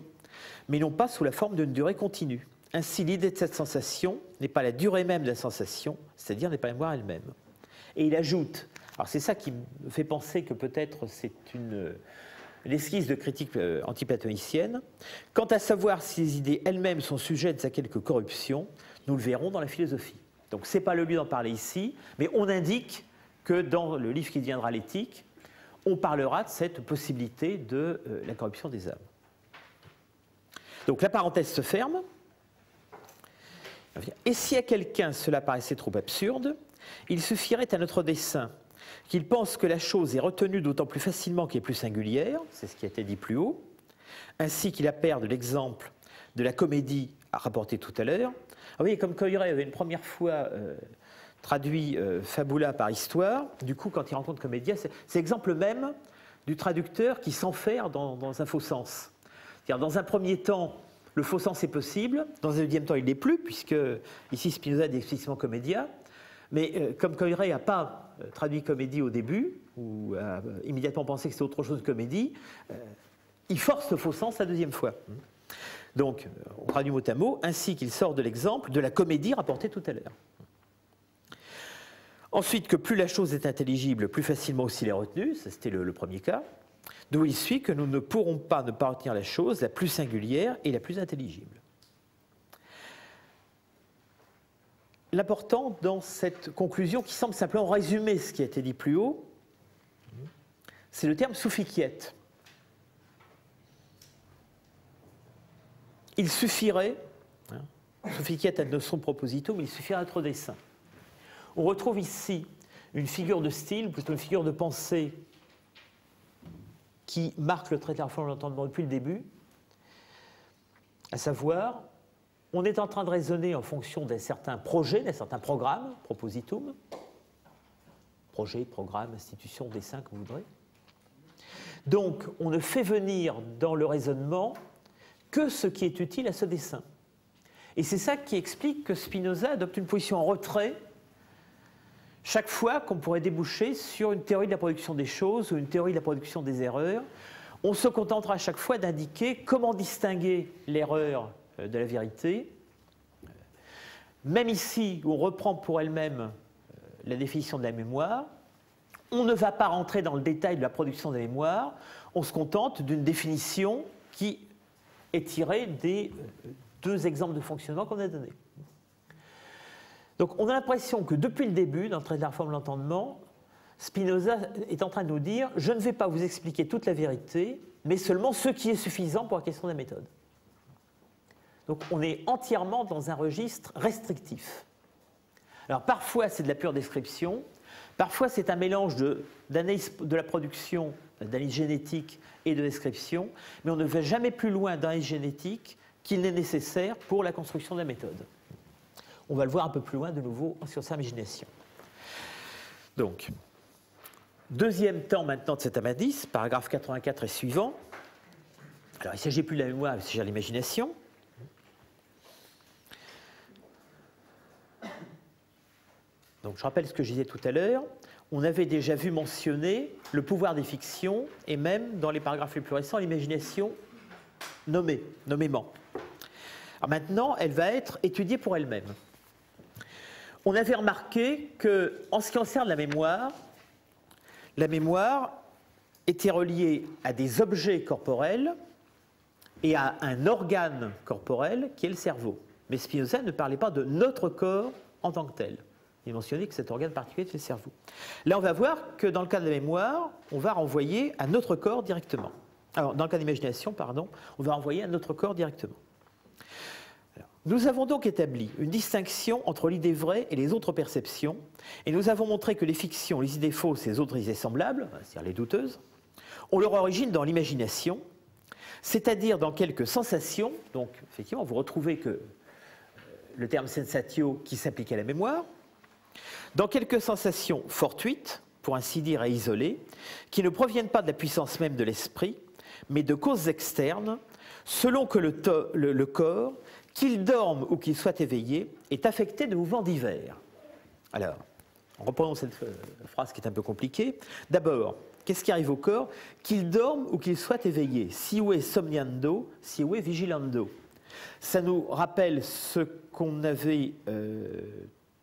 mais non pas sous la forme d'une durée continue. Ainsi, l'idée de cette sensation n'est pas la durée même de la sensation, c'est-à-dire n'est pas la mémoire elle-même. Et il ajoute, alors c'est ça qui me fait penser que peut-être c'est l'esquisse de critique antiplatonicienne, quant à savoir si les idées elles-mêmes sont sujettes à quelques corruptions, nous le verrons dans la philosophie. Donc ce n'est pas le lieu d'en parler ici, mais on indique que dans le livre qui deviendra l'éthique, on parlera de cette possibilité de la corruption des âmes. Donc la parenthèse se ferme. Et si à quelqu'un cela paraissait trop absurde, il suffirait à notre dessein qu'il pense que la chose est retenue d'autant plus facilement qu'elle est plus singulière, c'est ce qui a été dit plus haut, ainsi qu'il appert de l'exemple de la comédie rapportée tout à l'heure. Ah oui, comme Coyret avait une première fois traduit Fabula par histoire, du coup, quand il rencontre Comédia, c'est l'exemple même du traducteur qui s'enferre dans un faux sens. C'est-à-dire, dans un premier temps, le faux sens est possible, dans un deuxième temps, il ne l'est plus, puisque ici Spinoza dit explicitement Comédia, mais comme Coyret n'a pas traduit comédie au début, ou a immédiatement pensé que c'était autre chose que comédie, il force le faux sens la deuxième fois. Donc, on traduit mot à mot, ainsi qu'il sort de l'exemple de la comédie rapportée tout à l'heure. Ensuite, que plus la chose est intelligible, plus facilement aussi elle est retenue, ça c'était le premier cas, d'où il suit que nous ne pourrons pas ne pas retenir la chose la plus singulière et la plus intelligible. L'important dans cette conclusion, qui semble simplement résumer ce qui a été dit plus haut, c'est le terme sufficiet. Il suffirait, sufficiet ad nostrum propositum, il suffirait à notre dessein. On retrouve ici une figure de style, plutôt une figure de pensée qui marque le traité de la réforme de l'entendement depuis le début, à savoir, on est en train de raisonner en fonction d'un certain projet, d'un certain programme, propositum, projet, programme, institution, dessin, comme vous voudrez. Donc, on ne fait venir dans le raisonnement que ce qui est utile à ce dessin. Et c'est ça qui explique que Spinoza adopte une position en retrait chaque fois qu'on pourrait déboucher sur une théorie de la production des choses ou une théorie de la production des erreurs. On se contentera à chaque fois d'indiquer comment distinguer l'erreur de la vérité. Même ici, où on reprend pour elle-même la définition de la mémoire, on ne va pas rentrer dans le détail de la production de la mémoire, on se contente d'une définition qui est tirée des deux exemples de fonctionnement qu'on a donnés. Donc on a l'impression que depuis le début, dans le traité de la réforme de l'entendement, Spinoza est en train de nous dire « je ne vais pas vous expliquer toute la vérité, mais seulement ce qui est suffisant pour la question de la méthode ». Donc on est entièrement dans un registre restrictif. Alors parfois c'est de la pure description, parfois c'est un mélange d'analyse de la production, d'analyse génétique et de description, mais on ne va jamais plus loin d'analyse génétique qu'il n'est nécessaire pour la construction de la méthode. On va le voir un peu plus loin de nouveau sur sa imagination. Donc, deuxième temps maintenant de cet amadis, paragraphe 84 et suivant. Alors, il ne s'agit plus de la mémoire, il s'agit de l'imagination. Donc, je rappelle ce que je disais tout à l'heure. On avait déjà vu mentionner le pouvoir des fictions et même, dans les paragraphes les plus récents, l'imagination nommément. Alors maintenant, elle va être étudiée pour elle-même. On avait remarqué qu'en ce qui concerne la mémoire était reliée à des objets corporels et à un organe corporel qui est le cerveau. Mais Spinoza ne parlait pas de notre corps en tant que tel. Il mentionnait que cet organe particulier était le cerveau. Là, on va voir que dans le cas de la mémoire, on va renvoyer à notre corps directement. Alors, dans le cas de l'imagination, pardon, on va renvoyer à notre corps directement. Alors, nous avons donc établi une distinction entre l'idée vraie et les autres perceptions, et nous avons montré que les fictions, les idées fausses et les autres idées semblables, c'est-à-dire les douteuses, ont leur origine dans l'imagination, c'est-à-dire dans quelques sensations. Donc, effectivement, vous retrouvez que le terme sensatio qui s'applique à la mémoire, dans quelques sensations fortuites, pour ainsi dire, et isolées, qui ne proviennent pas de la puissance même de l'esprit, mais de causes externes, selon que le corps, qu'il dorme ou qu'il soit éveillé, est affecté de mouvements divers. Alors, reprenons cette phrase qui est un peu compliquée. D'abord, qu'est-ce qui arrive au corps? Qu'il dorme ou qu'il soit éveillé. Sive somniando, sive vigilando. Ça nous rappelle ce qu'on avait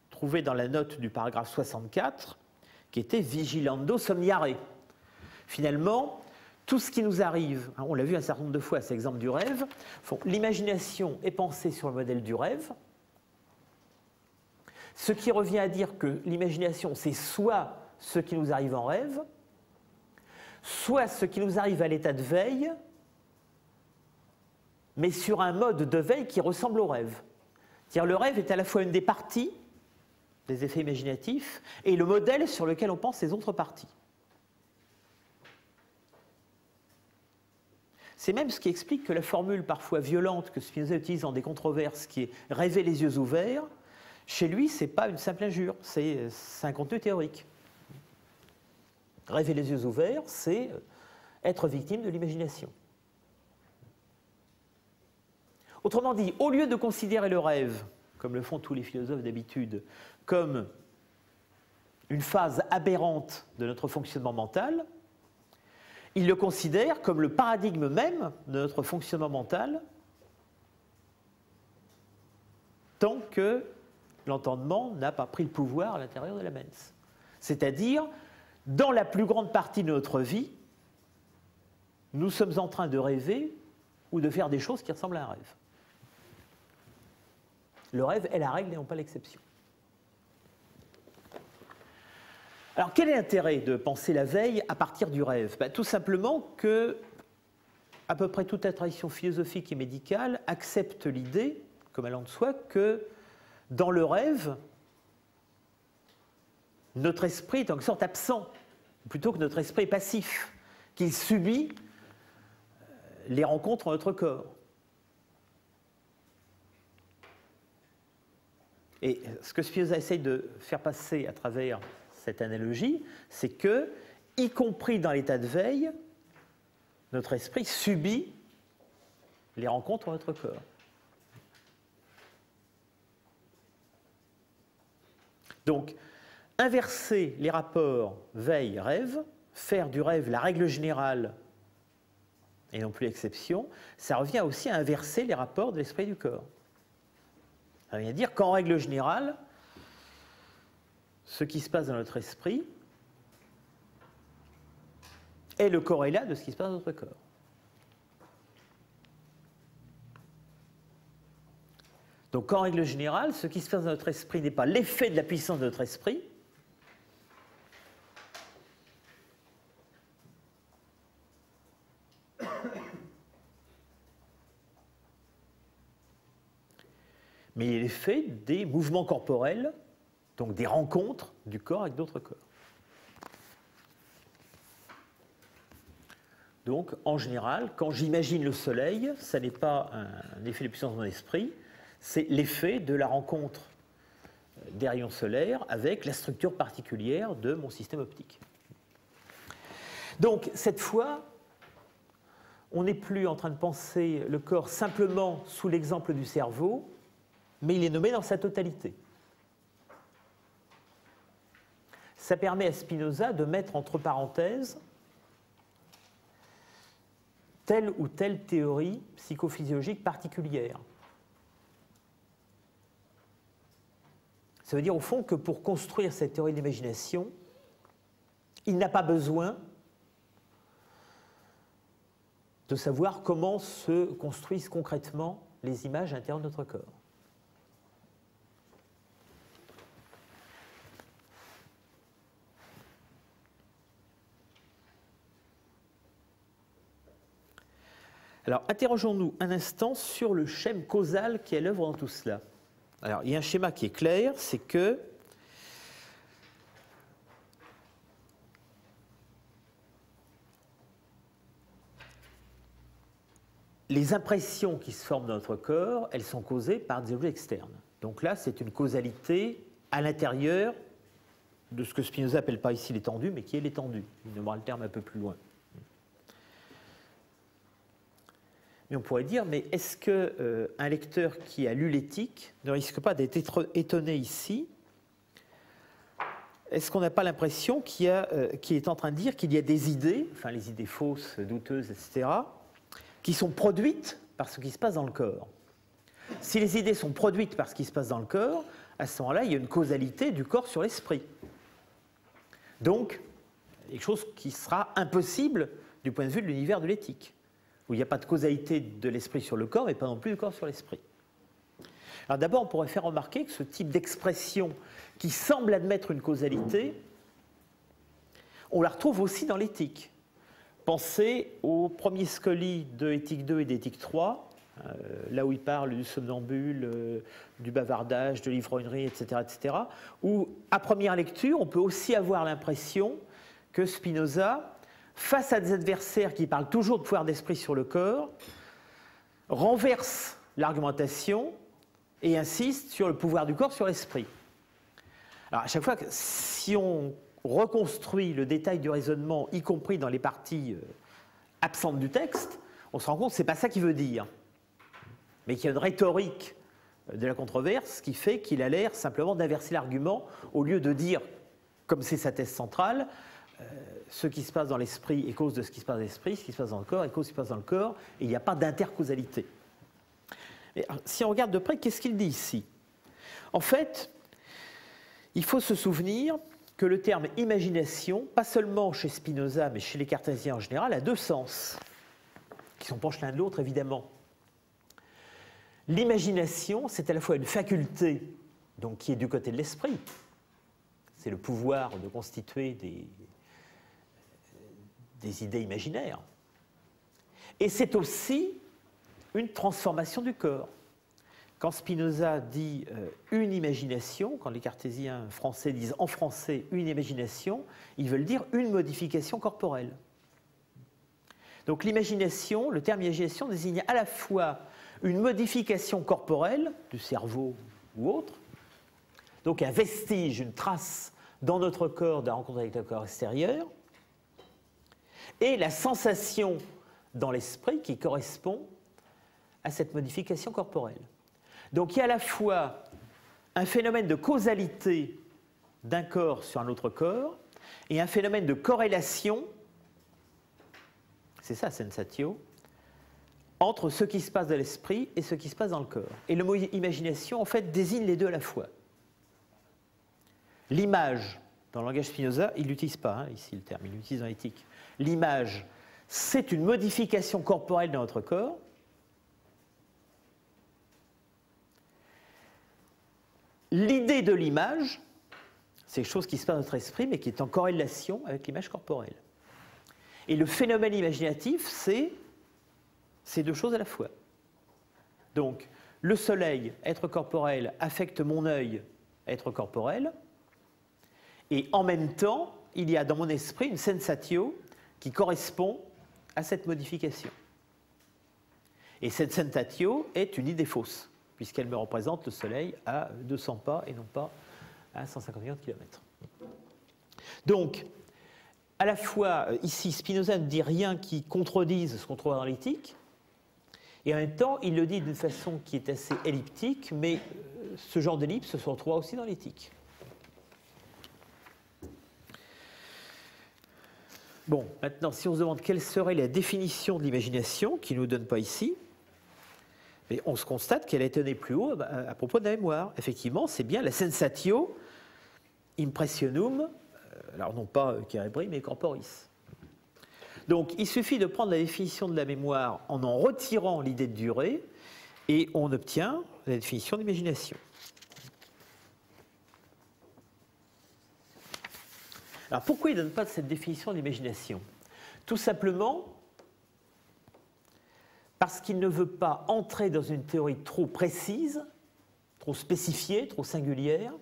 trouvé dans la note du paragraphe 64, qui était vigilando somniare. Finalement, tout ce qui nous arrive, on l'a vu un certain nombre de fois, c'est l'exemple du rêve, l'imagination est pensée sur le modèle du rêve, ce qui revient à dire que l'imagination, c'est soit ce qui nous arrive en rêve, soit ce qui nous arrive à l'état de veille, mais sur un mode de veille qui ressemble au rêve. C'est-à-dire le rêve est à la fois une des parties des effets imaginatifs et le modèle sur lequel on pense les autres parties. C'est même ce qui explique que la formule parfois violente que Spinoza utilise dans des controverses, qui est « rêver les yeux ouverts », chez lui, ce n'est pas une simple injure, c'est un contenu théorique. Rêver les yeux ouverts, c'est être victime de l'imagination. Autrement dit, au lieu de considérer le rêve, comme le font tous les philosophes d'habitude, comme une phase aberrante de notre fonctionnement mental, il le considère comme le paradigme même de notre fonctionnement mental, tant que l'entendement n'a pas pris le pouvoir à l'intérieur de la mens. C'est-à-dire, dans la plus grande partie de notre vie, nous sommes en train de rêver ou de faire des choses qui ressemblent à un rêve. Le rêve est la règle et non pas l'exception. Alors, quel est l'intérêt de penser la veille à partir du rêve? Tout simplement que, à peu près toute la tradition philosophique et médicale accepte l'idée, comme allant de soi, que dans le rêve, notre esprit est en quelque sorte absent, plutôt que notre esprit est passif, qu'il subit les rencontres en notre corps. Et ce que Spinoza essaye de faire passer à travers cette analogie, c'est que, y compris dans l'état de veille, notre esprit subit les rencontres en notre corps. Donc, inverser les rapports veille-rêve, faire du rêve la règle générale et non plus l'exception, ça revient aussi à inverser les rapports de l'esprit et du corps. Ça veut dire qu'en règle générale, ce qui se passe dans notre esprit est le corrélat de ce qui se passe dans notre corps. Donc, en règle générale, ce qui se passe dans notre esprit n'est pas l'effet de la puissance de notre esprit, mais il est l'effet des mouvements corporels, donc des rencontres du corps avec d'autres corps. Donc, en général, quand j'imagine le soleil, ça n'est pas un effet de puissance de mon esprit, c'est l'effet de la rencontre des rayons solaires avec la structure particulière de mon système optique. Donc, cette fois, on n'est plus en train de penser le corps simplement sous l'exemple du cerveau, mais il est nommé dans sa totalité. Ça permet à Spinoza de mettre entre parenthèses telle ou telle théorie psychophysiologique particulière. Ça veut dire au fond que pour construire cette théorie de l'imagination, il n'a pas besoin de savoir comment se construisent concrètement les images à l'intérieur de notre corps. Alors, interrogeons-nous un instant sur le schème causal qui est à l'œuvre dans tout cela. Alors, il y a un schéma qui est clair, c'est que les impressions qui se forment dans notre corps, elles sont causées par des objets externes. Donc là, c'est une causalité à l'intérieur de ce que Spinoza n'appelle pas ici l'étendue, mais qui est l'étendue. Il nommera le terme un peu plus loin. Mais on pourrait dire, mais est-ce qu'un lecteur qui a lu l'éthique ne risque pas d'être étonné ici? Est-ce qu'on n'a pas l'impression qu'il est en train de dire qu'il y a des idées, enfin les idées fausses, douteuses, etc., qui sont produites par ce qui se passe dans le corps? Si les idées sont produites par ce qui se passe dans le corps, à ce moment-là, il y a une causalité du corps sur l'esprit. Donc, quelque chose qui sera impossible du point de vue de l'univers de l'éthique, où il n'y a pas de causalité de l'esprit sur le corps, mais pas non plus du corps sur l'esprit. Alors d'abord, on pourrait faire remarquer que ce type d'expression qui semble admettre une causalité, on la retrouve aussi dans l'éthique. Pensez au premier scoli de Éthique 2 et d'Éthique 3, là où il parle du somnambule, du bavardage, de l'ivrognerie, etc., etc., où, à première lecture, on peut aussi avoir l'impression que Spinoza, face à des adversaires qui parlent toujours de pouvoir d'esprit sur le corps, renverse l'argumentation et insiste sur le pouvoir du corps sur l'esprit. Alors, à chaque fois, si on reconstruit le détail du raisonnement, y compris dans les parties absentes du texte, on se rend compte que ce n'est pas ça qu'il veut dire. Mais qu'il y a une rhétorique de la controverse qui fait qu'il a l'air simplement d'inverser l'argument au lieu de dire, comme c'est sa thèse centrale, ce qui se passe dans l'esprit est cause de ce qui se passe dans l'esprit, ce qui se passe dans le corps est cause de ce qui se passe dans le corps, et il n'y a pas d'intercausalité. Si on regarde de près, qu'est-ce qu'il dit ici? En fait, il faut se souvenir que le terme imagination, pas seulement chez Spinoza, mais chez les cartésiens en général, a deux sens, qui sont proches l'un de l'autre, évidemment. L'imagination, c'est à la fois une faculté, donc qui est du côté de l'esprit, c'est le pouvoir de constituer des idées imaginaires. Et c'est aussi une transformation du corps. Quand Spinoza dit une imagination, quand les cartésiens français disent en français une imagination, ils veulent dire une modification corporelle. Donc l'imagination, le terme imagination désigne à la fois une modification corporelle du cerveau ou autre, donc un vestige, une trace dans notre corps de la rencontre avec le corps extérieur, et la sensation dans l'esprit qui correspond à cette modification corporelle. Donc il y a à la fois un phénomène de causalité d'un corps sur un autre corps et un phénomène de corrélation, c'est ça sensatio, entre ce qui se passe dans l'esprit et ce qui se passe dans le corps. Et le mot imagination, en fait, désigne les deux à la fois. L'image, dans le langage Spinoza, il n'utilise pas ici le terme, il l'utilise dans l'éthique. L'image, c'est une modification corporelle dans notre corps. L'idée de l'image, c'est quelque chose qui se passe dans notre esprit, mais qui est en corrélation avec l'image corporelle. Et le phénomène imaginatif, c'est ces deux choses à la fois. Donc, le soleil, être corporel, affecte mon œil, être corporel, et en même temps, il y a dans mon esprit une sensatio qui correspond à cette modification. Et cette sensatio est une idée fausse, puisqu'elle me représente le Soleil à 200 pas et non pas à 150 millions de kilomètres. Donc, à la fois, ici, Spinoza ne dit rien qui contredise ce qu'on trouve dans l'éthique, et en même temps, il le dit d'une façon qui est assez elliptique, mais ce genre d'ellipse se retrouve aussi dans l'éthique. Bon, maintenant, si on se demande quelle serait la définition de l'imagination, qu'il ne nous donne pas ici, mais on se constate qu'elle est donnée plus haut à propos de la mémoire. Effectivement, c'est bien la sensatio impressionum, alors non pas cerebri, mais corporis. Donc, il suffit de prendre la définition de la mémoire en retirant l'idée de durée, et on obtient la définition d'imagination. Alors, pourquoi il ne donne pas cette définition d'imagination? Tout simplement parce qu'il ne veut pas entrer dans une théorie trop précise, trop spécifiée, trop singulière.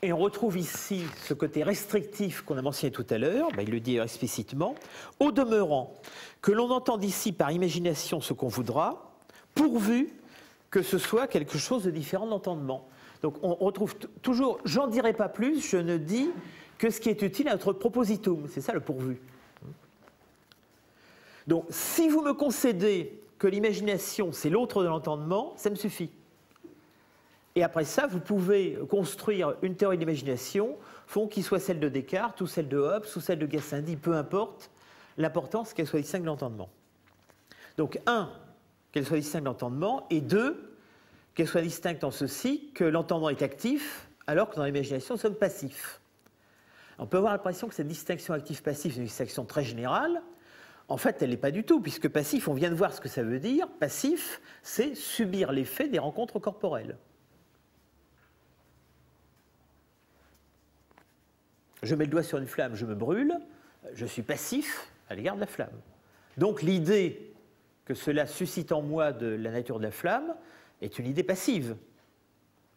Et on retrouve ici ce côté restrictif qu'on a mentionné tout à l'heure, il le dit explicitement, au demeurant que l'on entend ici par imagination ce qu'on voudra, pourvu que ce soit quelque chose de différent de l'entendement. Donc on retrouve toujours, j'en dirai pas plus, je ne dis que ce qui est utile à notre propositum, c'est ça le pourvu. Donc si vous me concédez que l'imagination c'est l'autre de l'entendement, ça me suffit. Et après ça, vous pouvez construire une théorie de l'imagination, qu'il soit celle de Descartes, ou celle de Hobbes, ou celle de Gassendi, peu importe. L'important, c'est qu'elle soit distincte de l'entendement. Donc, un, qu'elle soit distincte de l'entendement, et deux, qu'elle soit distincte en ceci, que l'entendement est actif, alors que dans l'imagination, nous sommes passifs. On peut avoir l'impression que cette distinction actif-passif est une distinction très générale. En fait, elle n'est pas du tout, puisque passif, on vient de voir ce que ça veut dire. Passif, c'est subir l'effet des rencontres corporelles. Je mets le doigt sur une flamme, je me brûle, je suis passif à l'égard de la flamme. Donc l'idée que cela suscite en moi de la nature de la flamme est une idée passive,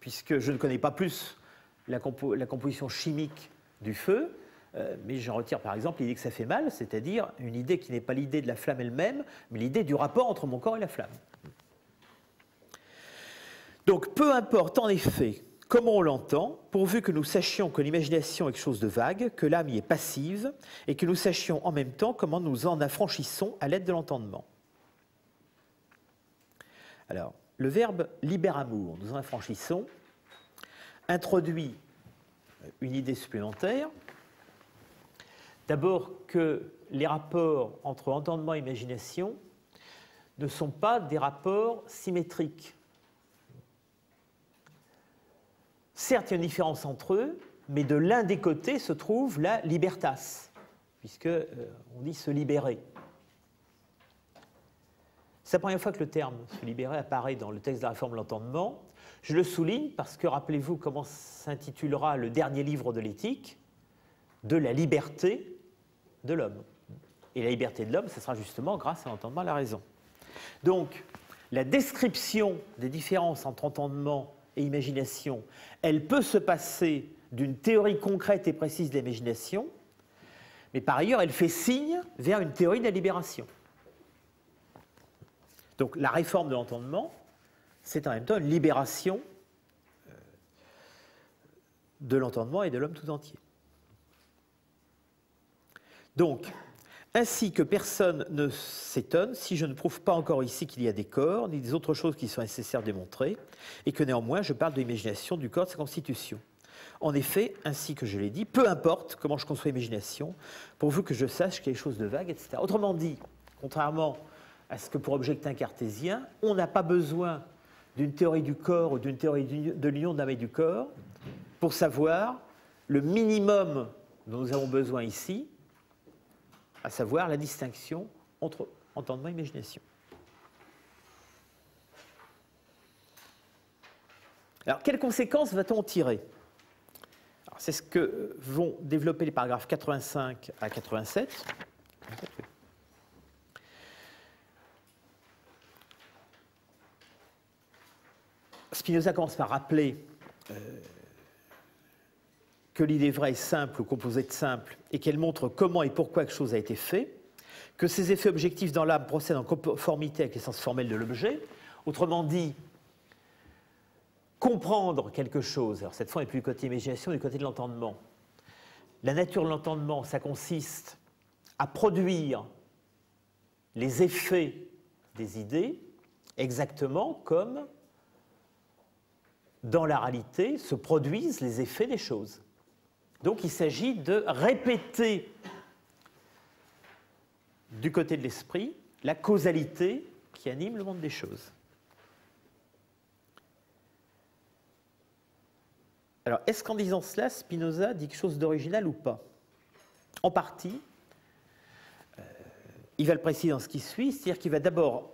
puisque je ne connais pas plus la composition chimique du feu, mais j'en retire par exemple l'idée que ça fait mal, c'est-à-dire une idée qui n'est pas l'idée de la flamme elle-même, mais l'idée du rapport entre mon corps et la flamme. Donc peu importe en effet comment on l'entend, pourvu que nous sachions que l'imagination est quelque chose de vague, que l'âme y est passive, et que nous sachions en même temps comment nous en affranchissons à l'aide de l'entendement. Alors, le verbe libéramour, nous en affranchissons, introduit une idée supplémentaire. D'abord que les rapports entre entendement et imagination ne sont pas des rapports symétriques. Certes, il y a une différence entre eux, mais de l'un des côtés se trouve la libertas, puisqu'on dit se libérer. C'est la première fois que le terme se libérer apparaît dans le texte de la réforme de l'entendement. Je le souligne parce que rappelez-vous comment s'intitulera le dernier livre de l'éthique, de la liberté de l'homme. Et la liberté de l'homme, ce sera justement grâce à l'entendement, à la raison. Donc, la description des différences entre entendement et imagination, elle peut se passer d'une théorie concrète et précise de l'imagination, mais par ailleurs, elle fait signe vers une théorie de la libération. Donc la réforme de l'entendement, c'est en même temps une libération de l'entendement et de l'homme tout entier. Donc, ainsi que personne ne s'étonne si je ne prouve pas encore ici qu'il y a des corps, ni des autres choses qui sont nécessaires de démontrer, et que néanmoins je parle de l'imagination du corps de sa constitution. En effet, ainsi que je l'ai dit, peu importe comment je conçois l'imagination, pourvu que je sache quelque chose de vague, etc. Autrement dit, contrairement à ce que pour objecter un cartésien, on n'a pas besoin d'une théorie du corps ou d'une théorie de l'union de l'âme et du corps pour savoir le minimum dont nous avons besoin ici, à savoir la distinction entre entendement et imagination. Alors, quelles conséquences va-t-on tirer? C'est ce que vont développer les paragraphes 85 à 87. Spinoza commence par rappeler que l'idée vraie est simple ou composée de simple et qu'elle montre comment et pourquoi quelque chose a été fait, que ces effets objectifs dans l'âme procèdent en conformité avec l'essence formelle de l'objet. Autrement dit, comprendre quelque chose, alors cette fois n'est plus du côté de l'imagination, mais du côté de l'entendement. La nature de l'entendement, ça consiste à produire les effets des idées exactement comme dans la réalité se produisent les effets des choses. Donc il s'agit de répéter du côté de l'esprit la causalité qui anime le monde des choses. Alors, est-ce qu'en disant cela, Spinoza dit quelque chose d'original ou pas? En partie. Il va le préciser dans ce qui suit, c'est-à-dire qu'il va d'abord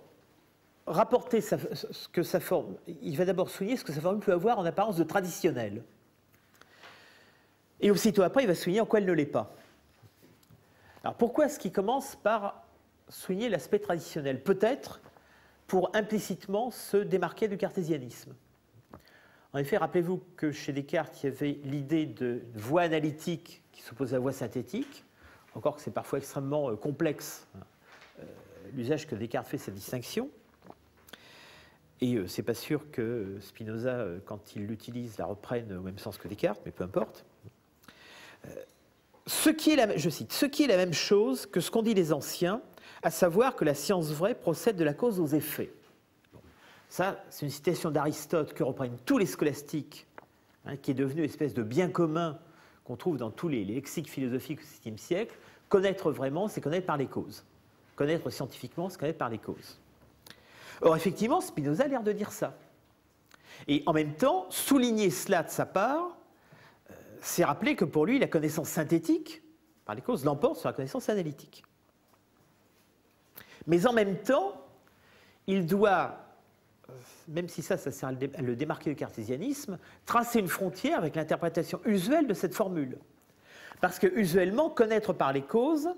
rapporter ce que sa forme, il va d'abord souligner ce que sa forme peut avoir en apparence de traditionnel. Et aussitôt après, il va souligner en quoi elle ne l'est pas. Alors pourquoi est-ce qu'il commence par souligner l'aspect traditionnel? Peut-être pour implicitement se démarquer du cartésianisme. En effet, rappelez-vous que chez Descartes, il y avait l'idée de voie analytique qui s'oppose à la voie synthétique, encore que c'est parfois extrêmement complexe, l'usage que Descartes fait de cette distinction. Et c'est pas sûr que Spinoza, quand il l'utilise, la reprenne au même sens que Descartes, mais peu importe. Je cite, « Ce qui est la même chose que ce qu'ont dit les anciens, à savoir que la science vraie procède de la cause aux effets. » Ça, c'est une citation d'Aristote que reprennent tous les scolastiques, qui est devenu une espèce de bien commun qu'on trouve dans tous les lexiques philosophiques du VIe siècle. Connaître vraiment, c'est connaître par les causes. Connaître scientifiquement, c'est connaître par les causes. Or, effectivement, Spinoza a l'air de dire ça. Et en même temps, souligner cela de sa part, c'est rappeler que pour lui, la connaissance synthétique, par les causes, l'emporte sur la connaissance analytique. Mais en même temps, il doit, même si ça sert à le démarquer du cartésianisme, tracer une frontière avec l'interprétation usuelle de cette formule. Parce que, usuellement, connaître par les causes,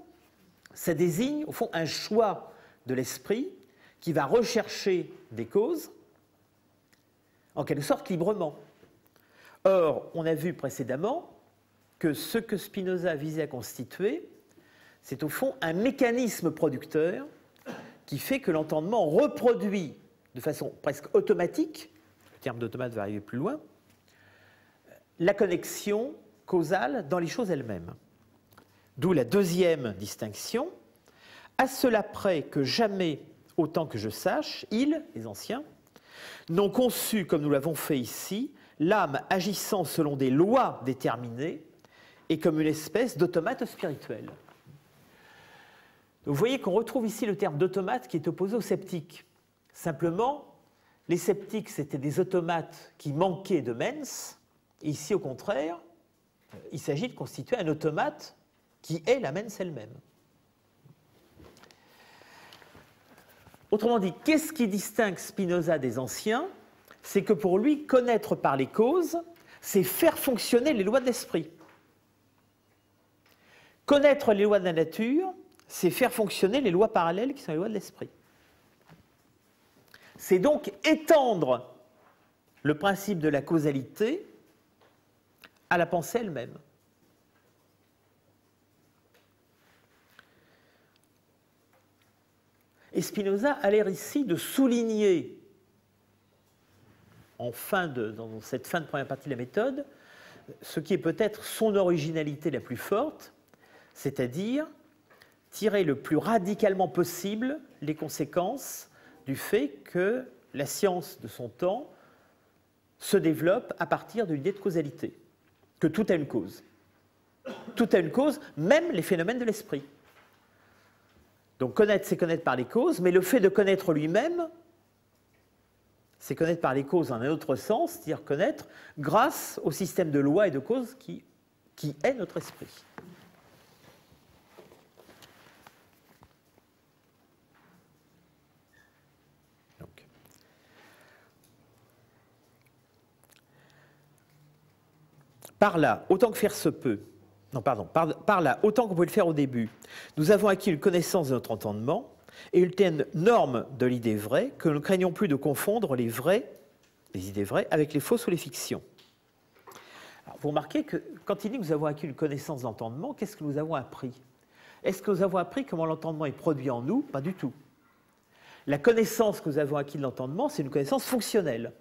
ça désigne, au fond, un choix de l'esprit qui va rechercher des causes, en quelque sorte librement. Or, on a vu précédemment que ce que Spinoza visait à constituer, c'est au fond un mécanisme producteur qui fait que l'entendement reproduit de façon presque automatique, le terme d'automate va arriver plus loin, la connexion causale dans les choses elles-mêmes. D'où la deuxième distinction, à cela près que jamais, autant que je sache, ils, les anciens, n'ont conçu, comme nous l'avons fait ici, l'âme agissant selon des lois déterminées et comme une espèce d'automate spirituel. Vous voyez qu'on retrouve ici le terme d'automate qui est opposé aux sceptiques. Simplement, les sceptiques, c'était des automates qui manquaient de mens, et ici, au contraire, il s'agit de constituer un automate qui est la mens elle-même. Autrement dit, qu'est-ce qui distingue Spinoza des anciens? C'est que pour lui, connaître par les causes, c'est faire fonctionner les lois de l'esprit. Connaître les lois de la nature, c'est faire fonctionner les lois parallèles qui sont les lois de l'esprit. C'est donc étendre le principe de la causalité à la pensée elle-même. Et Spinoza a l'air ici de souligner, dans cette fin de première partie de la méthode, ce qui est peut-être son originalité la plus forte, c'est-à-dire tirer le plus radicalement possible les conséquences du fait que la science de son temps se développe à partir de l'idée de causalité, que tout a une cause. Tout a une cause, même les phénomènes de l'esprit. Donc connaître, c'est connaître par les causes, mais le fait de connaître lui-même, c'est connaître par les causes en un autre sens, c'est-à-dire connaître grâce au système de lois et de causes qui est notre esprit. Donc. Par là, autant que faire se peut, par là, autant qu'on pouvait le faire au début, nous avons acquis une connaissance de notre entendement et une telle norme de l'idée vraie que nous ne craignons plus de confondre les idées vraies avec les fausses ou les fictions. Alors, vous remarquez que quand il dit que nous avons acquis une connaissance de l'entendement, qu'est-ce que nous avons appris? Est-ce que nous avons appris comment l'entendement est produit en nous? Pas du tout. La connaissance que nous avons acquise de l'entendement, c'est une connaissance fonctionnelle.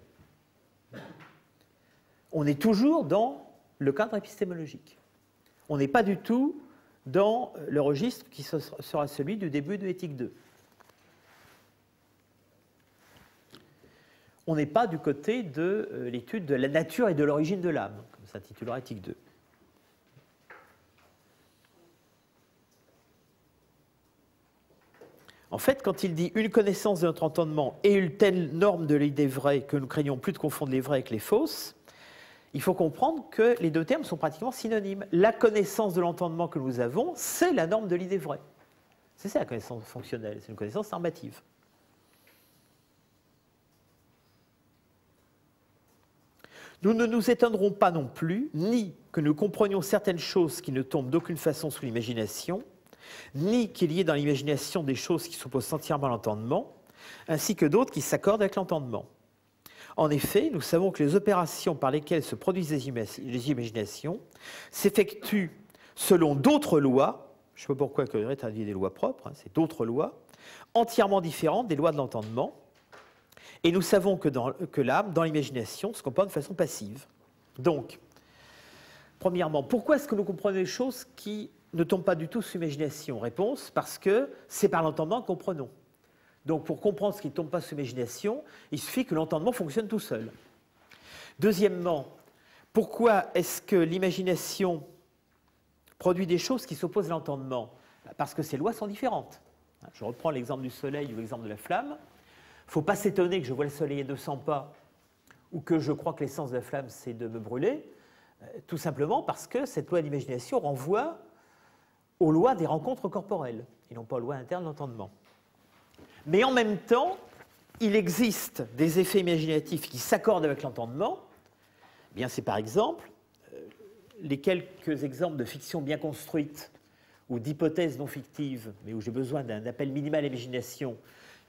On est toujours dans le cadre épistémologique. On n'est pas du tout dans le registre qui sera celui du début de l'éthique 2. On n'est pas du côté de l'étude de la nature et de l'origine de l'âme, comme s'intitulera éthique 2. En fait, quand il dit « une connaissance de notre entendement et une telle norme de l'idée vraie que nous craignons plus de confondre les vraies avec les fausses », il faut comprendre que les deux termes sont pratiquement synonymes. La connaissance de l'entendement que nous avons, c'est la norme de l'idée vraie. C'est ça la connaissance fonctionnelle, c'est une connaissance normative. Nous ne nous étonnerons pas non plus, ni que nous comprenions certaines choses qui ne tombent d'aucune façon sous l'imagination, ni qu'il y ait dans l'imagination des choses qui s'opposent entièrement à l'entendement, ainsi que d'autres qui s'accordent avec l'entendement. En effet, nous savons que les opérations par lesquelles se produisent les imaginations s'effectuent selon d'autres lois, je ne sais pas pourquoi Coderé a dit des lois propres, hein, c'est d'autres lois, entièrement différentes des lois de l'entendement, et nous savons que l'âme, dans l'imagination, se comporte de façon passive. Donc, premièrement, pourquoi est-ce que nous comprenons des choses qui ne tombent pas du tout sous l'imagination? Réponse, parce que c'est par l'entendement que nous comprenons. Donc, pour comprendre ce qui ne tombe pas sous l'imagination, il suffit que l'entendement fonctionne tout seul. Deuxièmement, pourquoi est-ce que l'imagination produit des choses qui s'opposent à l'entendement? Parce que ces lois sont différentes. Je reprends l'exemple du soleil ou l'exemple de la flamme. Il ne faut pas s'étonner que je vois le soleil à 200 pas ou que je crois que l'essence de la flamme, c'est de me brûler, tout simplement parce que cette loi d'imagination renvoie aux lois des rencontres corporelles et non pas aux lois internes de l'entendement. Mais en même temps, il existe des effets imaginatifs qui s'accordent avec l'entendement. Eh bien, c'est par exemple les quelques exemples de fiction bien construite ou d'hypothèses non fictives, mais où j'ai besoin d'un appel minimal à l'imagination,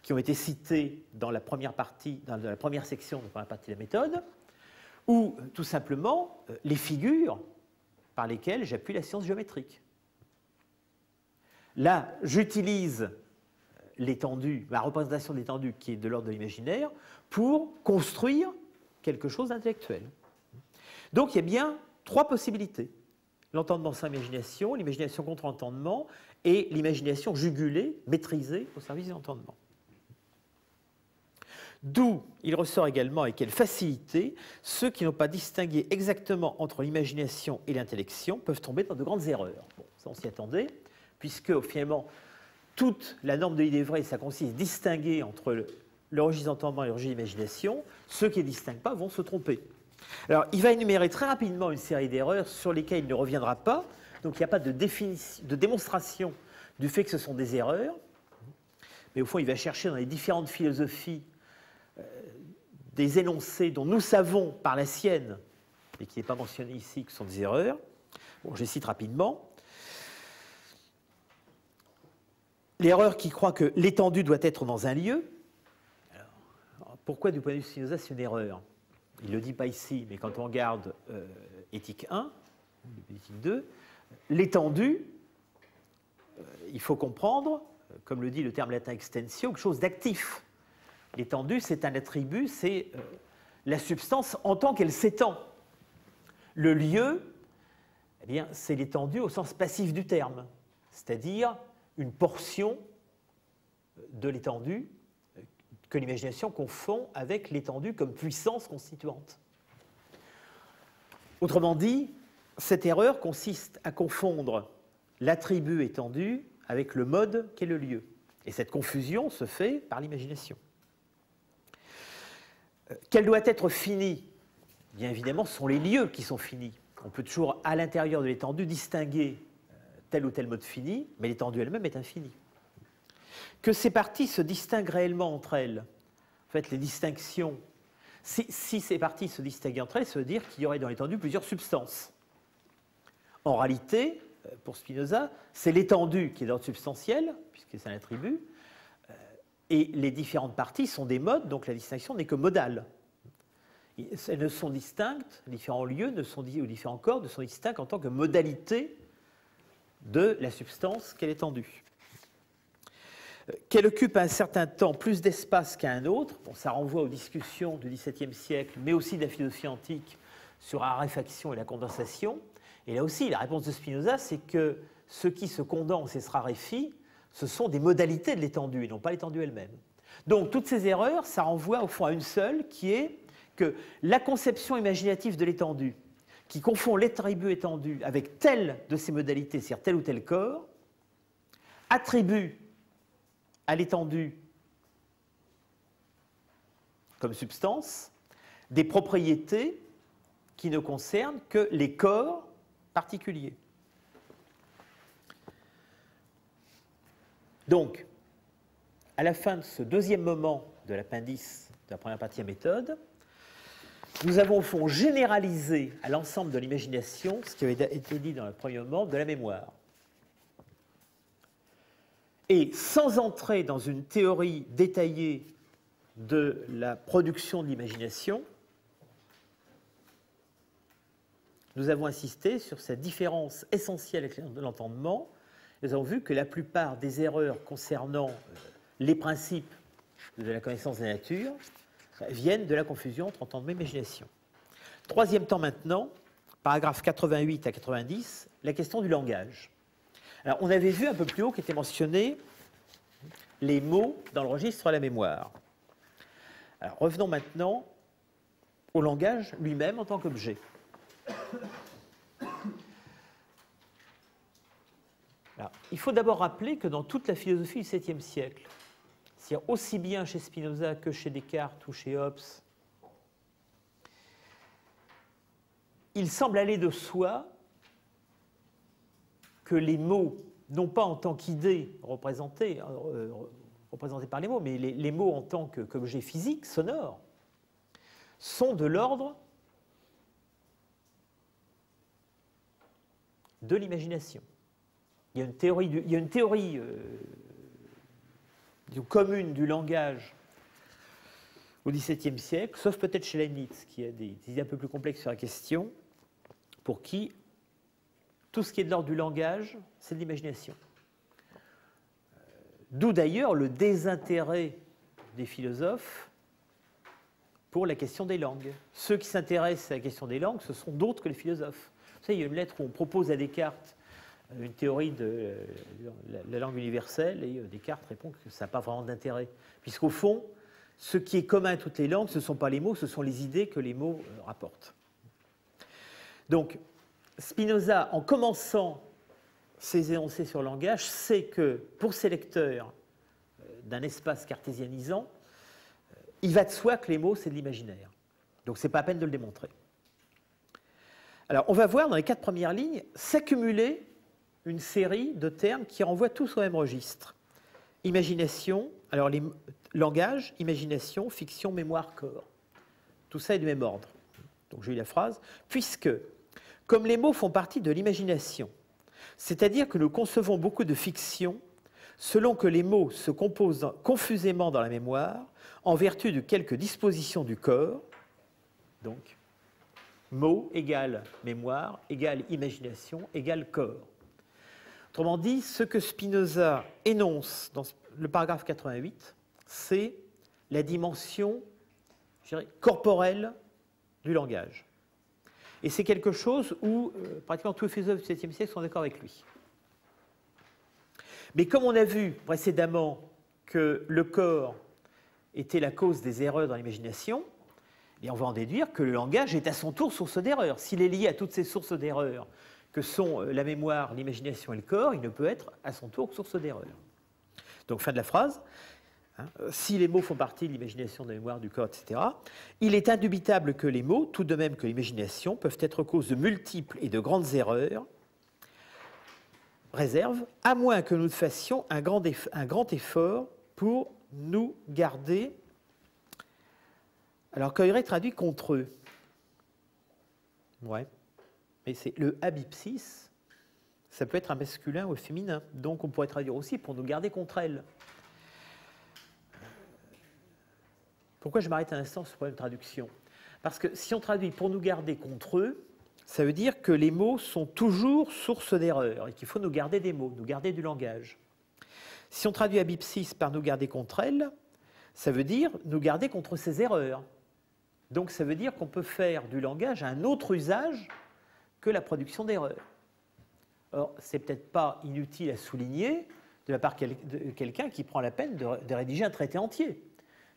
qui ont été cités dans la première partie, dans la première section de la première partie de la méthode, ou tout simplement les figures par lesquelles j'appuie la science géométrique. Là, j'utilise l'étendue, la représentation de l'étendue qui est de l'ordre de l'imaginaire, pour construire quelque chose d'intellectuel. Donc il y a bien trois possibilités. L'entendement sans imagination, l'imagination contre l'entendement, et l'imagination jugulée, maîtrisée au service de l'entendement. D'où il ressort également avec quelle facilité ceux qui n'ont pas distingué exactement entre l'imagination et l'intellection peuvent tomber dans de grandes erreurs. Bon, ça on s'y attendait, puisque finalement, toute la norme de l'idée vraie, ça consiste à distinguer entre le registre d'entendement et le registre d'imagination. Ceux qui ne distinguent pas vont se tromper. Alors, il va énumérer très rapidement une série d'erreurs sur lesquelles il ne reviendra pas. Donc, il n'y a pas de démonstration du fait que ce sont des erreurs. Mais au fond, il va chercher dans les différentes philosophies des énoncés dont nous savons par la sienne, et qui n'est pas mentionné ici, que ce sont des erreurs. Bon, je les cite rapidement. L'erreur qui croit que l'étendue doit être dans un lieu. Alors, pourquoi, du point de vue de Spinoza, c'est une erreur? Il ne le dit pas ici, mais quand on regarde éthique 1, éthique 2, l'étendue, il faut comprendre, comme le dit le terme latin extensio, quelque chose d'actif. L'étendue, c'est un attribut, c'est la substance en tant qu'elle s'étend. Le lieu, eh bien, c'est l'étendue au sens passif du terme, c'est-à-dire une portion de l'étendue que l'imagination confond avec l'étendue comme puissance constituante. Autrement dit, cette erreur consiste à confondre l'attribut étendu avec le mode qu'est le lieu. Et cette confusion se fait par l'imagination. Qu'elle doit être finie? Bien évidemment, ce sont les lieux qui sont finis. On peut toujours, à l'intérieur de l'étendue, distinguer tel ou tel mode fini, mais l'étendue elle-même est infinie. Que ces parties se distinguent réellement entre elles. En fait, les distinctions, si ces parties se distinguaient entre elles, ça veut dire qu'il y aurait dans l'étendue plusieurs substances. En réalité, pour Spinoza, c'est l'étendue qui est d'ordre substantiel, puisque c'est un attribut, et les différentes parties sont des modes, donc la distinction n'est que modale. elles ne sont distinctes, différents lieux ou différents corps ne sont distincts en tant que modalité de la substance qu'elle étendue. Qu'elle occupe à un certain temps plus d'espace qu'à un autre, bon, ça renvoie aux discussions du XVIIe siècle, mais aussi de la philosophie antique sur la raréfaction et la condensation. Et là aussi, la réponse de Spinoza, c'est que ce qui se condense et se raréfie, ce sont des modalités de l'étendue et non pas l'étendue elle-même. Donc toutes ces erreurs, ça renvoie au fond à une seule, qui est que la conception imaginative de l'étendue, qui confond l'attribut étendu avec telle de ses modalités, c'est-à-dire tel ou tel corps, attribue à l'étendue comme substance des propriétés qui ne concernent que les corps particuliers. Donc, à la fin de ce deuxième moment de l'appendice de la première partie de la méthode, nous avons au fond généralisé à l'ensemble de l'imagination ce qui avait été dit dans le premier moment de la mémoire. Et sans entrer dans une théorie détaillée de la production de l'imagination, nous avons insisté sur cette différence essentielle avec l'entendement. Nous avons vu que la plupart des erreurs concernant les principes de la connaissance de la nature viennent de la confusion entre entendement et imagination. Troisième temps maintenant, paragraphes 88 à 90, la question du langage. Alors, on avait vu un peu plus haut qu'étaient mentionnés les mots dans le registre de la mémoire. Alors, revenons maintenant au langage lui-même en tant qu'objet. Alors, il faut d'abord rappeler que dans toute la philosophie du VIIe siècle, c'est-à-dire aussi bien chez Spinoza que chez Descartes ou chez Hobbes, il semble aller de soi que les mots, non pas en tant qu'idées représentées par les mots, mais les mots en tant qu'objets physiques, sonores, sont de l'ordre de l'imagination. Il y a une théorie commune du langage au XVIIe siècle, sauf peut-être chez Leibniz, qui a des idées un peu plus complexes sur la question, pour qui tout ce qui est de l'ordre du langage, c'est de l'imagination. D'où d'ailleurs le désintérêt des philosophes pour la question des langues. Ceux qui s'intéressent à la question des langues, ce sont d'autres que les philosophes. Vous savez, il y a une lettre où on propose à Descartes une théorie de la langue universelle, et Descartes répond que ça n'a pas vraiment d'intérêt. Puisqu'au fond, ce qui est commun à toutes les langues, ce ne sont pas les mots, ce sont les idées que les mots rapportent. Donc, Spinoza, en commençant ses énoncés sur le langage, sait que pour ses lecteurs d'un espace cartésianisant, il va de soi que les mots, c'est de l'imaginaire. Donc, ce n'est pas à peine de le démontrer. Alors, on va voir dans les 4 premières lignes s'accumuler une série de termes qui renvoient tous au même registre. Imagination, alors les langage, imagination, fiction, mémoire, corps. Tout ça est du même ordre. Donc, j'ai eu la phrase. Puisque, comme les mots font partie de l'imagination, c'est-à-dire que nous concevons beaucoup de fiction selon que les mots se composent confusément dans la mémoire en vertu de quelques dispositions du corps, donc mot égale mémoire, égale imagination, égale corps. Autrement dit, ce que Spinoza énonce dans le paragraphe 88, c'est la dimension, je dirais, corporelle du langage. Et c'est quelque chose où pratiquement tous les philosophes du XVIIe siècle sont d'accord avec lui. Mais comme on a vu précédemment que le corps était la cause des erreurs dans l'imagination, et on va en déduire que le langage est à son tour source d'erreurs. S'il est lié à toutes ces sources d'erreurs que sont la mémoire, l'imagination et le corps, il ne peut être à son tour source d'erreurs. Donc fin de la phrase. Si les mots font partie de l'imagination, de la mémoire, du corps, etc., il est indubitable que les mots, tout de même que l'imagination, peuvent être cause de multiples et de grandes erreurs, réserve, à moins que nous fassions un grand effort pour nous garder. Alors, Coiré traduit contre eux. Ouais. Mais c'est le abipsis, ça peut être un masculin ou un féminin. Donc, on pourrait traduire aussi pour nous garder contre elles. Pourquoi je m'arrête un instant sur ce problème de traduction? Parce que si on traduit pour nous garder contre eux, ça veut dire que les mots sont toujours source d'erreur et qu'il faut nous garder des mots, nous garder du langage. Si on traduit abipsis par nous garder contre elle, ça veut dire nous garder contre ces erreurs. Donc ça veut dire qu'on peut faire du langage un autre usage que la production d'erreurs. Or, c'est peut-être pas inutile à souligner de la part de quelqu'un qui prend la peine de rédiger un traité entier.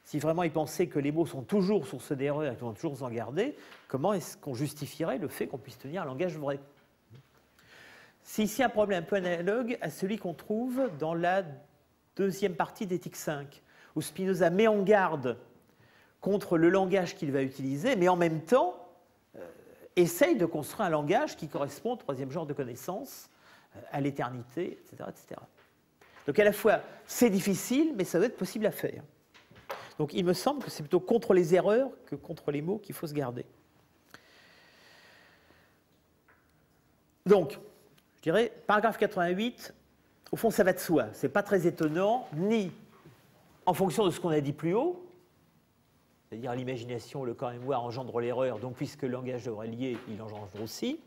Si vraiment il pensait que les mots sont toujours source d'erreurs et qu'on doit toujours s'en garder, comment est-ce qu'on justifierait le fait qu'on puisse tenir un langage vrai? C'est ici un problème un peu analogue à celui qu'on trouve dans la deuxième partie d'Éthique 5, où Spinoza met en garde contre le langage qu'il va utiliser, mais en même temps essaye de construire un langage qui correspond au troisième genre de connaissance, à l'éternité, etc., etc. Donc à la fois, c'est difficile, mais ça doit être possible à faire. Donc il me semble que c'est plutôt contre les erreurs que contre les mots qu'il faut se garder. Donc, je dirais, paragraphe 88, au fond, ça va de soi. Ce n'est pas très étonnant, ni en fonction de ce qu'on a dit plus haut, c'est-à-dire l'imagination, le corps et mémoire engendrent l'erreur, donc puisque le langage devrait lier, il engendre aussi,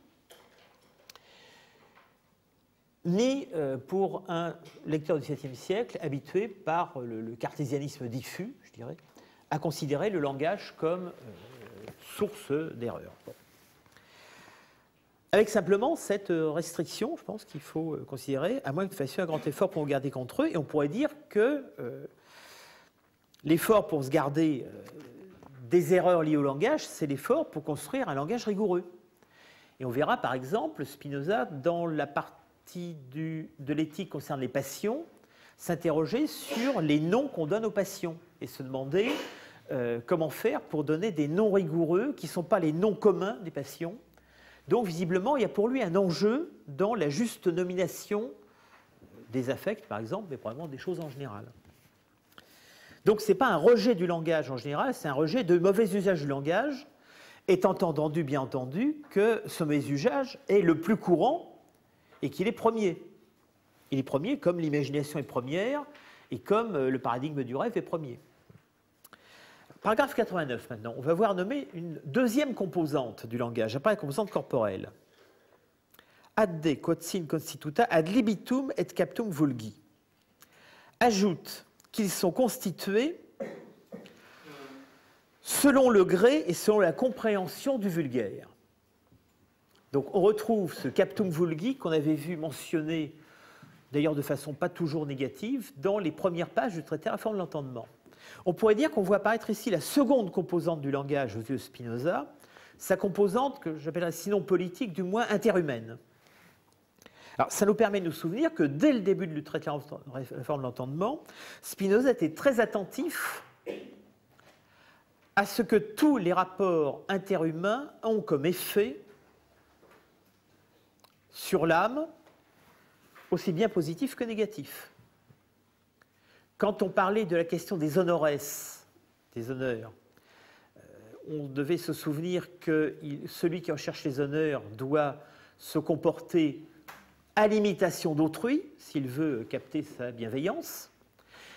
ni pour un lecteur du XVIIe siècle habitué par le cartésianisme diffus, je dirais, à considérer le langage comme source d'erreur. Bon. Avec simplement cette restriction, je pense qu'il faut considérer, à moins que nous fassions un grand effort pour nous garder contre eux, et on pourrait dire que l'effort pour se garder des erreurs liées au langage, c'est l'effort pour construire un langage rigoureux. Et on verra par exemple Spinoza dans la partie de l'éthique concernant les passions, s'interroger sur les noms qu'on donne aux passions et se demander comment faire pour donner des noms rigoureux qui ne sont pas les noms communs des passions. Donc visiblement, il y a pour lui un enjeu dans la juste nomination des affects, par exemple, mais probablement des choses en général. Donc ce n'est pas un rejet du langage en général, c'est un rejet de mauvais usage du langage, étant entendu, bien entendu, que ce mauvais usage est le plus courant et qu'il est premier. Il est premier comme l'imagination est première et comme le paradigme du rêve est premier. Paragraphe 89 maintenant. On va voir nommer une deuxième composante du langage, après la composante corporelle. Adde quod constituta ad libitum et captum vulgi. Ajoute qu'ils sont constitués selon le gré et selon la compréhension du vulgaire. Donc on retrouve ce captum vulgi qu'on avait vu mentionner, d'ailleurs de façon pas toujours négative, dans les premières pages du traité à la réforme de l'entendement. On pourrait dire qu'on voit apparaître ici la seconde composante du langage aux yeux de Spinoza, sa composante que j'appellerais sinon politique, du moins interhumaine. Alors ça nous permet de nous souvenir que dès le début du traité à la réforme de l'entendement, Spinoza était très attentif à ce que tous les rapports interhumains ont comme effet sur l'âme, aussi bien positif que négatif. Quand on parlait de la question des honores, des honneurs, on devait se souvenir que celui qui recherche les honneurs doit se comporter à l'imitation d'autrui, s'il veut capter sa bienveillance.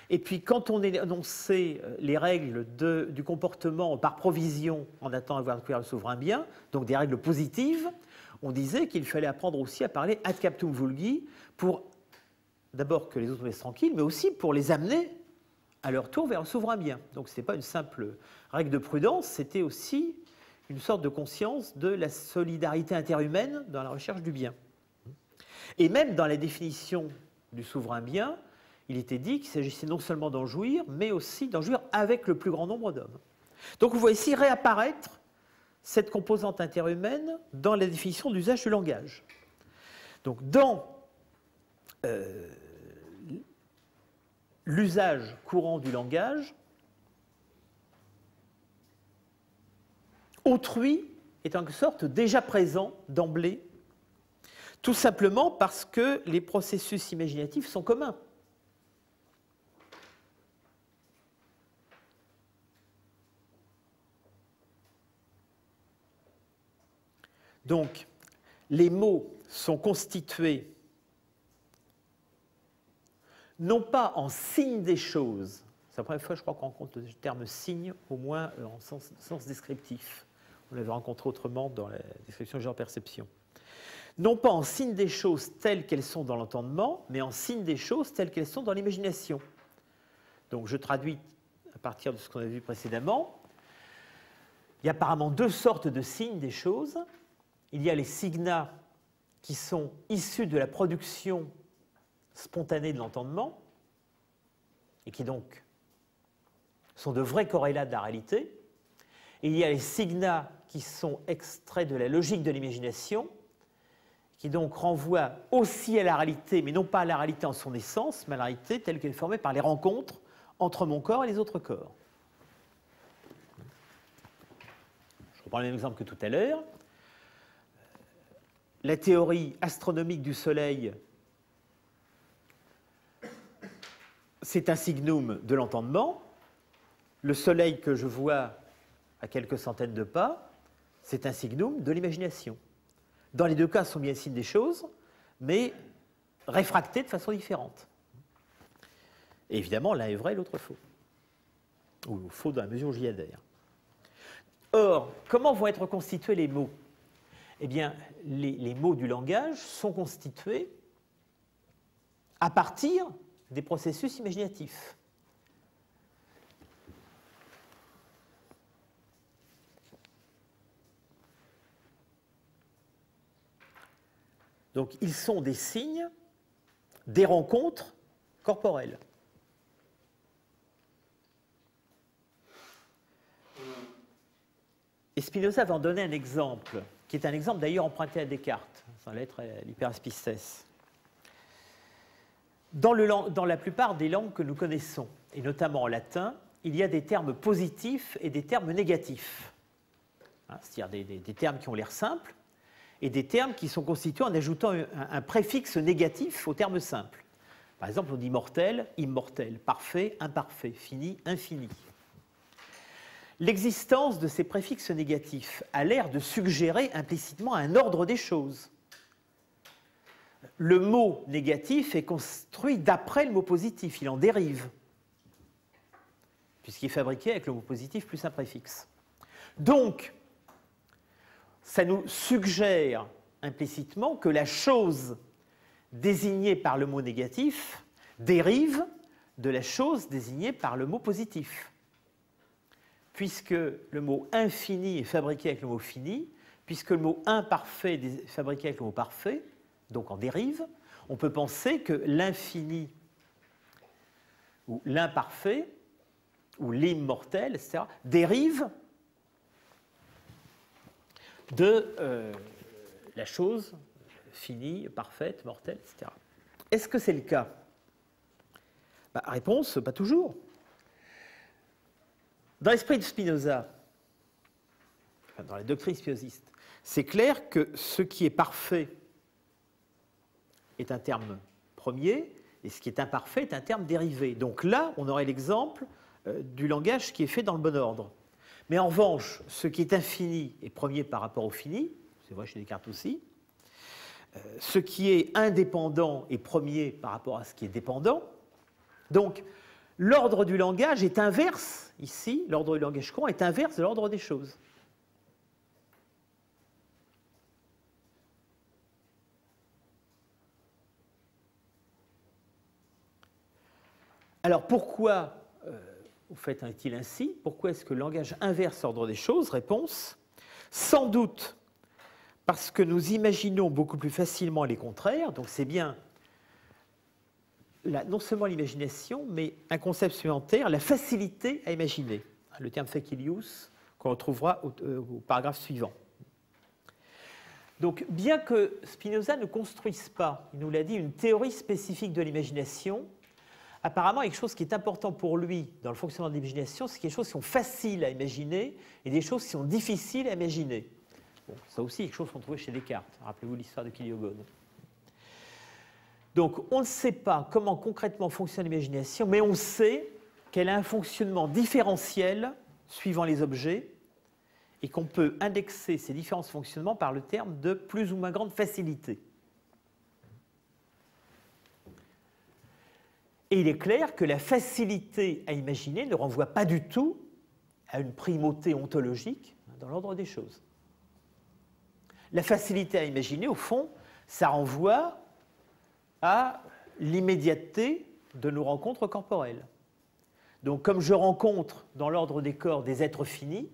Et puis quand on énonçait les règles du comportement par provision en attendant d'avoir découvert le souverain bien, donc des règles positives, on disait qu'il fallait apprendre aussi à parler ad captum vulgi pour d'abord que les autres restent tranquilles, mais aussi pour les amener à leur tour vers un souverain bien. Donc ce n'était pas une simple règle de prudence, c'était aussi une sorte de conscience de la solidarité interhumaine dans la recherche du bien. Et même dans la définition du souverain bien, il était dit qu'il s'agissait non seulement d'en jouir, mais aussi d'en jouir avec le plus grand nombre d'hommes. Donc vous voyez ici réapparaître cette composante interhumaine dans la définition d'usage du langage. Donc dans l'usage courant du langage, autrui est en quelque sorte déjà présent d'emblée, tout simplement parce que les processus imaginatifs sont communs. Donc, les mots sont constitués non pas en signes des choses, c'est la première fois je crois qu'on rencontre le terme signe, au moins en sens descriptif, On l'avait rencontré autrement dans la description de genre-perception. Non pas en signe des choses telles qu'elles sont dans l'entendement, mais en signe des choses telles qu'elles sont dans l'imagination. Donc je traduis à partir de ce qu'on a vu précédemment. Il y a apparemment deux sortes de signes des choses. Il y a les signats qui sont issus de la production spontanée de l'entendement, et qui donc sont de vrais corrélats de la réalité. Et il y a les signats qui sont extraits de la logique de l'imagination, qui donc renvoient aussi à la réalité, mais non pas à la réalité en son essence, mais à la réalité telle qu'elle est formée par les rencontres entre mon corps et les autres corps. Je reprends le même exemple que tout à l'heure. La théorie astronomique du Soleil, c'est un signum de l'entendement. Le Soleil que je vois à quelques centaines de pas, c'est un signum de l'imagination. Dans les deux cas, ce sont bien signes des choses, mais réfractés de façon différente. Et évidemment, l'un est vrai, l'autre faux. Ou faux dans la mesure où j'y adhère. Or, comment vont être constitués les mots? Eh bien, les mots du langage sont constitués à partir des processus imaginatifs. Donc, ils sont des signes des rencontres corporelles. Et Spinoza va en donner un exemple, qui est un exemple d'ailleurs emprunté à Descartes, sans lettre à l'hyperaspisthèse. Dans la plupart des langues que nous connaissons, et notamment en latin, il y a des termes positifs et des termes négatifs. C'est-à-dire des termes qui ont l'air simples et des termes qui sont constitués en ajoutant un préfixe négatif au terme simple. Par exemple, on dit mortel, immortel, parfait, imparfait, fini, infini. L'existence de ces préfixes négatifs a l'air de suggérer implicitement un ordre des choses. Le mot négatif est construit d'après le mot positif, il en dérive, puisqu'il est fabriqué avec le mot positif plus un préfixe. Donc, ça nous suggère implicitement que la chose désignée par le mot négatif dérive de la chose désignée par le mot positif. Puisque le mot infini est fabriqué avec le mot fini, puisque le mot imparfait est fabriqué avec le mot parfait, donc en dérive, on peut penser que l'infini ou l'imparfait ou l'immortel, etc., dérive de la chose finie, parfaite, mortelle, etc. Est-ce que c'est le cas? Réponse, pas toujours. Dans l'esprit de Spinoza, dans la doctrine spinoziste, c'est clair que ce qui est parfait est un terme premier, et ce qui est imparfait est un terme dérivé. Donc là, on aurait l'exemple du langage qui est fait dans le bon ordre. Mais en revanche, ce qui est infini est premier par rapport au fini, c'est vrai chez Descartes aussi. Ce qui est indépendant est premier par rapport à ce qui est dépendant. Donc, l'ordre du langage est inverse, ici, l'ordre du langage courant est inverse de l'ordre des choses. Alors pourquoi, au fait, en est-il ainsi? Pourquoi est-ce que le langage inverse l'ordre des choses? Réponse, sans doute parce que nous imaginons beaucoup plus facilement les contraires, donc c'est bien non seulement l'imagination, mais un concept supplémentaire, la facilité à imaginer. Le terme facilius qu'on retrouvera au paragraphe suivant. Donc, bien que Spinoza ne construise pas, il nous l'a dit, une théorie spécifique de l'imagination, apparemment, quelque chose qui est important pour lui dans le fonctionnement de l'imagination, c'est quelque chose qui sont faciles à imaginer et des choses qui sont difficiles à imaginer. Bon, ça aussi, quelque chose qu'on trouvait chez Descartes. Rappelez-vous l'histoire de Kiliogone. Donc, on ne sait pas comment concrètement fonctionne l'imagination, mais on sait qu'elle a un fonctionnement différentiel suivant les objets et qu'on peut indexer ces différents fonctionnements par le terme de plus ou moins grande facilité. Et il est clair que la facilité à imaginer ne renvoie pas du tout à une primauté ontologique, dans l'ordre des choses. La facilité à imaginer, au fond, ça renvoie à l'immédiateté de nos rencontres corporelles. Donc, comme je rencontre dans l'ordre des corps des êtres finis,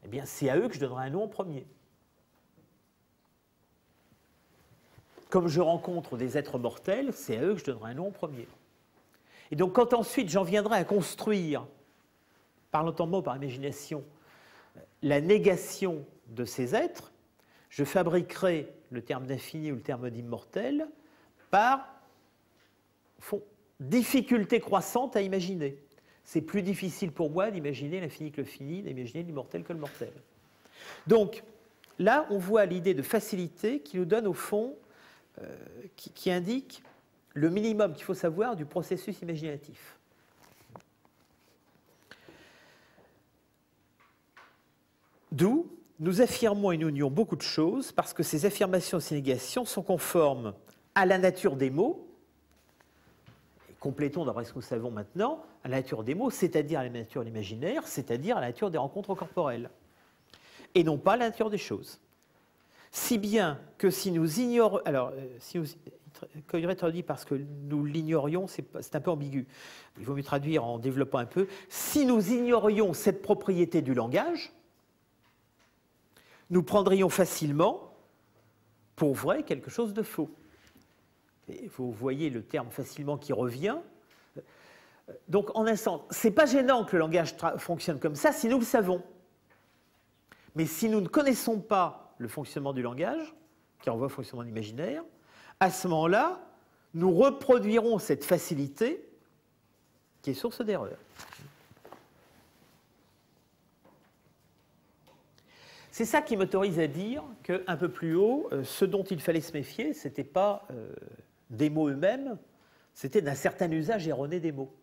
eh bien, c'est à eux que je donnerai un nom en premier. Comme je rencontre des êtres mortels, c'est à eux que je donnerai un nom en premier. Et donc, quand ensuite j'en viendrai à construire, par l'entendement ou par l'imagination, la négation de ces êtres, je fabriquerai le terme d'infini ou le terme d'immortel par difficulté croissante à imaginer. C'est plus difficile pour moi d'imaginer l'infini que le fini, d'imaginer l'immortel que le mortel. Donc, là, on voit l'idée de facilité qui nous donne, au fond, qui indique le minimum qu'il faut savoir du processus imaginatif. D'où nous affirmons et nous nions beaucoup de choses parce que ces affirmations et ces négations sont conformes à la nature des mots. Et complétons d'après ce que nous savons maintenant, à la nature des mots, c'est-à-dire à la nature de l'imaginaire, c'est-à-dire à la nature des rencontres corporelles, et non pas à la nature des choses. Si bien que si nous ignorons... Alors, Coyret traduit parce que nous l'ignorions, c'est un peu ambigu. Il vaut mieux traduire en développant un peu. Si nous ignorions cette propriété du langage, nous prendrions facilement pour vrai quelque chose de faux. Et vous voyez le terme facilement qui revient. Donc, en un sens, ce n'est pas gênant que le langage fonctionne comme ça si nous le savons. Mais si nous ne connaissons pas le fonctionnement du langage, qui renvoie au fonctionnement de l'imaginaire, à ce moment-là, nous reproduirons cette facilité qui est source d'erreur. C'est ça qui m'autorise à dire qu'un peu plus haut, ce dont il fallait se méfier, ce n'était pas des mots eux-mêmes, c'était d'un certain usage erroné des mots.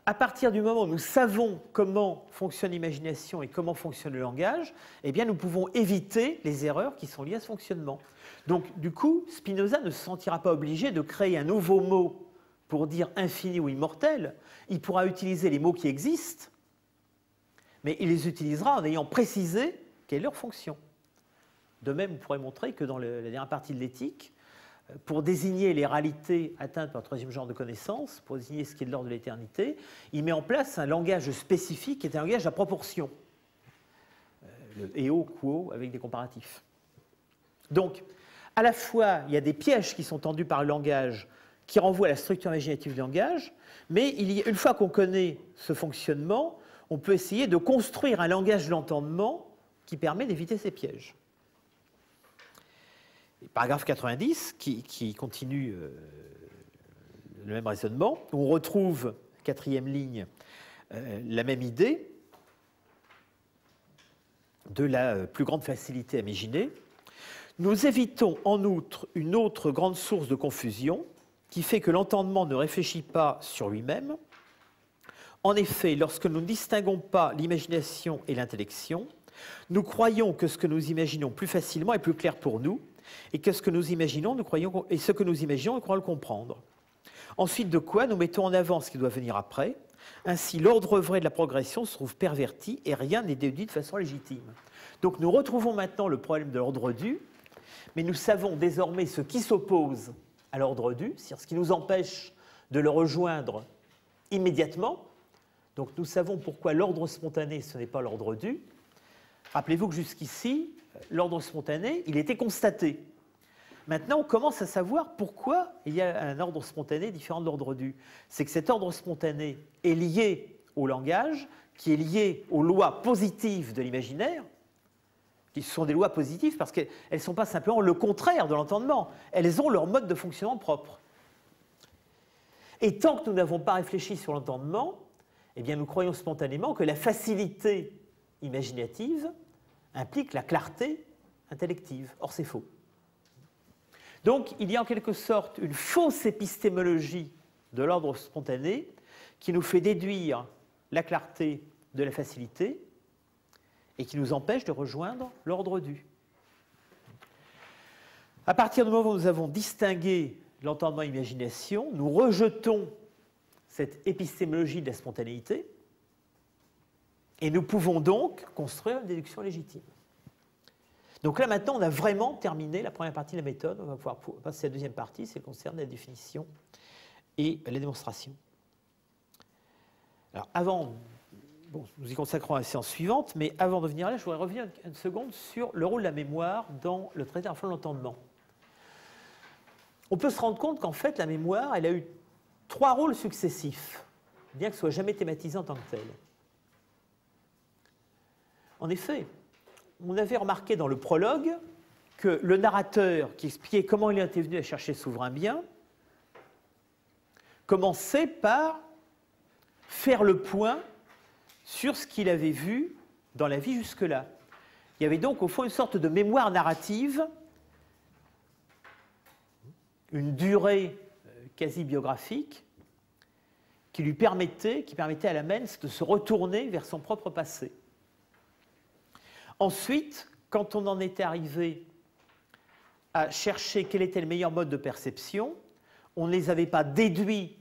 À partir du moment où nous savons comment fonctionne l'imagination et comment fonctionne le langage, eh bien nous pouvons éviter les erreurs qui sont liées à ce fonctionnement. Donc, du coup, Spinoza ne se sentira pas obligé de créer un nouveau mot pour dire infini ou immortel. Il pourra utiliser les mots qui existent, mais il les utilisera en ayant précisé quelle est leur fonction. De même, on pourrait montrer que dans la dernière partie de l'éthique, pour désigner les réalités atteintes par le troisième genre de connaissance, pour désigner ce qui est de l'ordre de l'éternité, il met en place un langage spécifique qui est un langage à proportion. Le eo, quo, avec des comparatifs. Donc, à la fois, il y a des pièges qui sont tendus par le langage qui renvoient à la structure imaginative du langage, mais une fois qu'on connaît ce fonctionnement, on peut essayer de construire un langage de l'entendement qui permet d'éviter ces pièges. Paragraphe 90, qui continue le même raisonnement, où on retrouve, quatrième ligne, la même idée de la plus grande facilité à imaginer. Nous évitons en outre une autre grande source de confusion qui fait que l'entendement ne réfléchit pas sur lui-même. En effet, lorsque nous ne distinguons pas l'imagination et l'intellection, nous croyons que ce que nous imaginons plus facilement est plus clair pour nous, et que ce que nous imaginons, nous croyons le comprendre. Ensuite, de quoi nous mettons en avant ce qui doit venir après. Ainsi, l'ordre vrai de la progression se trouve perverti et rien n'est déduit de façon légitime. Donc nous retrouvons maintenant le problème de l'ordre dû, mais nous savons désormais ce qui s'oppose à l'ordre dû, c'est-à-dire ce qui nous empêche de le rejoindre immédiatement. Donc nous savons pourquoi l'ordre spontané, ce n'est pas l'ordre dû. Rappelez-vous que jusqu'ici, l'ordre spontané, il était constaté. Maintenant, on commence à savoir pourquoi il y a un ordre spontané différent de l'ordre dû. C'est que cet ordre spontané est lié au langage, qui est lié aux lois positives de l'imaginaire, qui sont des lois positives parce qu'elles ne sont pas simplement le contraire de l'entendement, elles ont leur mode de fonctionnement propre. Et tant que nous n'avons pas réfléchi sur l'entendement, eh bien nous croyons spontanément que la facilité imaginative implique la clarté intellective. Or, c'est faux. Donc, il y a en quelque sorte une fausse épistémologie de l'ordre spontané qui nous fait déduire la clarté de la facilité et qui nous empêche de rejoindre l'ordre dû. À partir du moment où nous avons distingué l'entendement et l'imagination, nous rejetons cette épistémologie de la spontanéité Et nous pouvons donc construire une déduction légitime. Donc là, maintenant, on a vraiment terminé la première partie de la méthode. On va pouvoir passer à la deuxième partie, c'est concerne la définition et la démonstration. Alors, avant, bon, nous y consacrons à la séance suivante, mais avant de venir là, je voudrais revenir une seconde sur le rôle de la mémoire dans le traité d'influence de l'entendement. On peut se rendre compte qu'en fait, la mémoire, elle a eu 3 rôles successifs, bien que ce ne soit jamais thématisé en tant que tel. En effet, on avait remarqué dans le prologue que le narrateur qui expliquait comment il était venu à chercher le souverain bien commençait par faire le point sur ce qu'il avait vu dans la vie jusque-là. Il y avait donc au fond une sorte de mémoire narrative, une durée quasi biographique qui permettait à la Mense de se retourner vers son propre passé. Ensuite, quand on en était arrivé à chercher quel était le meilleur mode de perception, on ne les avait pas déduits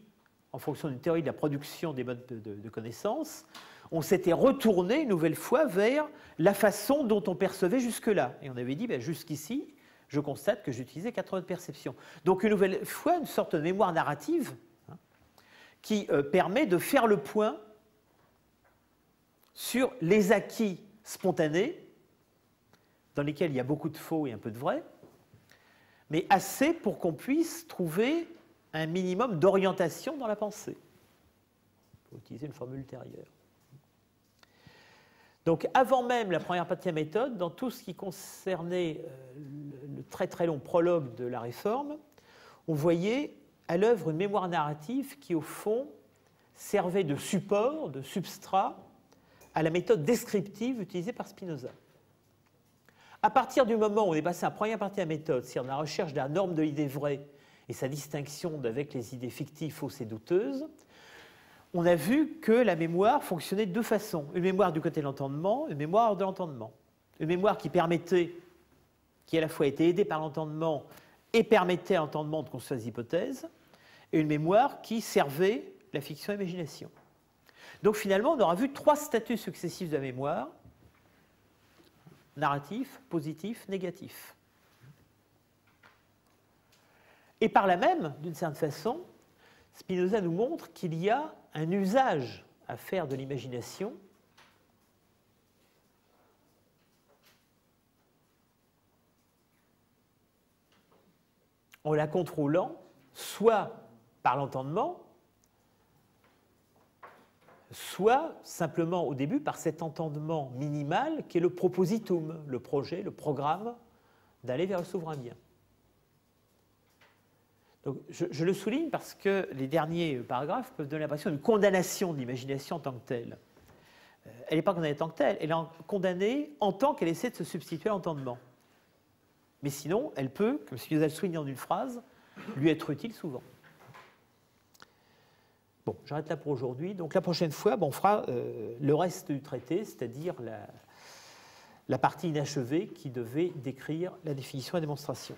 en fonction d'une théorie de la production des modes de connaissances, on s'était retourné une nouvelle fois vers la façon dont on percevait jusque-là. Et on avait dit, ben, jusqu'ici, je constate que j'utilisais 4 modes de perception. Donc une nouvelle fois, une sorte de mémoire narrative qui permet de faire le point sur les acquis spontanés, dans lesquels il y a beaucoup de faux et un peu de vrai, mais assez pour qu'on puisse trouver un minimum d'orientation dans la pensée. Il faut utiliser une formule ultérieure. Donc, avant même la première partie de la méthode, dans tout ce qui concernait le très très long prologue de la Réforme, on voyait à l'œuvre une mémoire narrative qui, au fond, servait de support, de substrat à la méthode descriptive utilisée par Spinoza. À partir du moment où on est passé à la première partie de la méthode, c'est-à-dire la recherche de la norme de l'idée vraie et sa distinction avec les idées fictives, fausses et douteuses, on a vu que la mémoire fonctionnait de 2 façons. Une mémoire du côté de l'entendement, une mémoire de l'entendement. Une mémoire qui permettait, qui à la fois était aidée par l'entendement et permettait à l'entendement de construire des hypothèses, et une mémoire qui servait la fiction et l'imagination. Donc finalement, on aura vu 3 statuts successifs de la mémoire: narratif, positif, négatif. Et par là même, d'une certaine façon, Spinoza nous montre qu'il y a un usage à faire de l'imagination en la contrôlant soit par l'entendement, soit simplement au début par cet entendement minimal qui est le propositum, le projet, le programme d'aller vers le souverain bien. Donc, je le souligne parce que les derniers paragraphes peuvent donner l'impression d'une condamnation de l'imagination en tant que telle. Elle n'est pas condamnée en tant que telle, elle est condamnée en tant qu'elle essaie de se substituer à l'entendement. Mais sinon, elle peut, comme Spinoza le souligne en une phrase, lui être utile souvent. Bon, j'arrête là pour aujourd'hui. Donc la prochaine fois, on fera le reste du traité, c'est-à-dire la partie inachevée qui devait décrire la définition et la démonstration.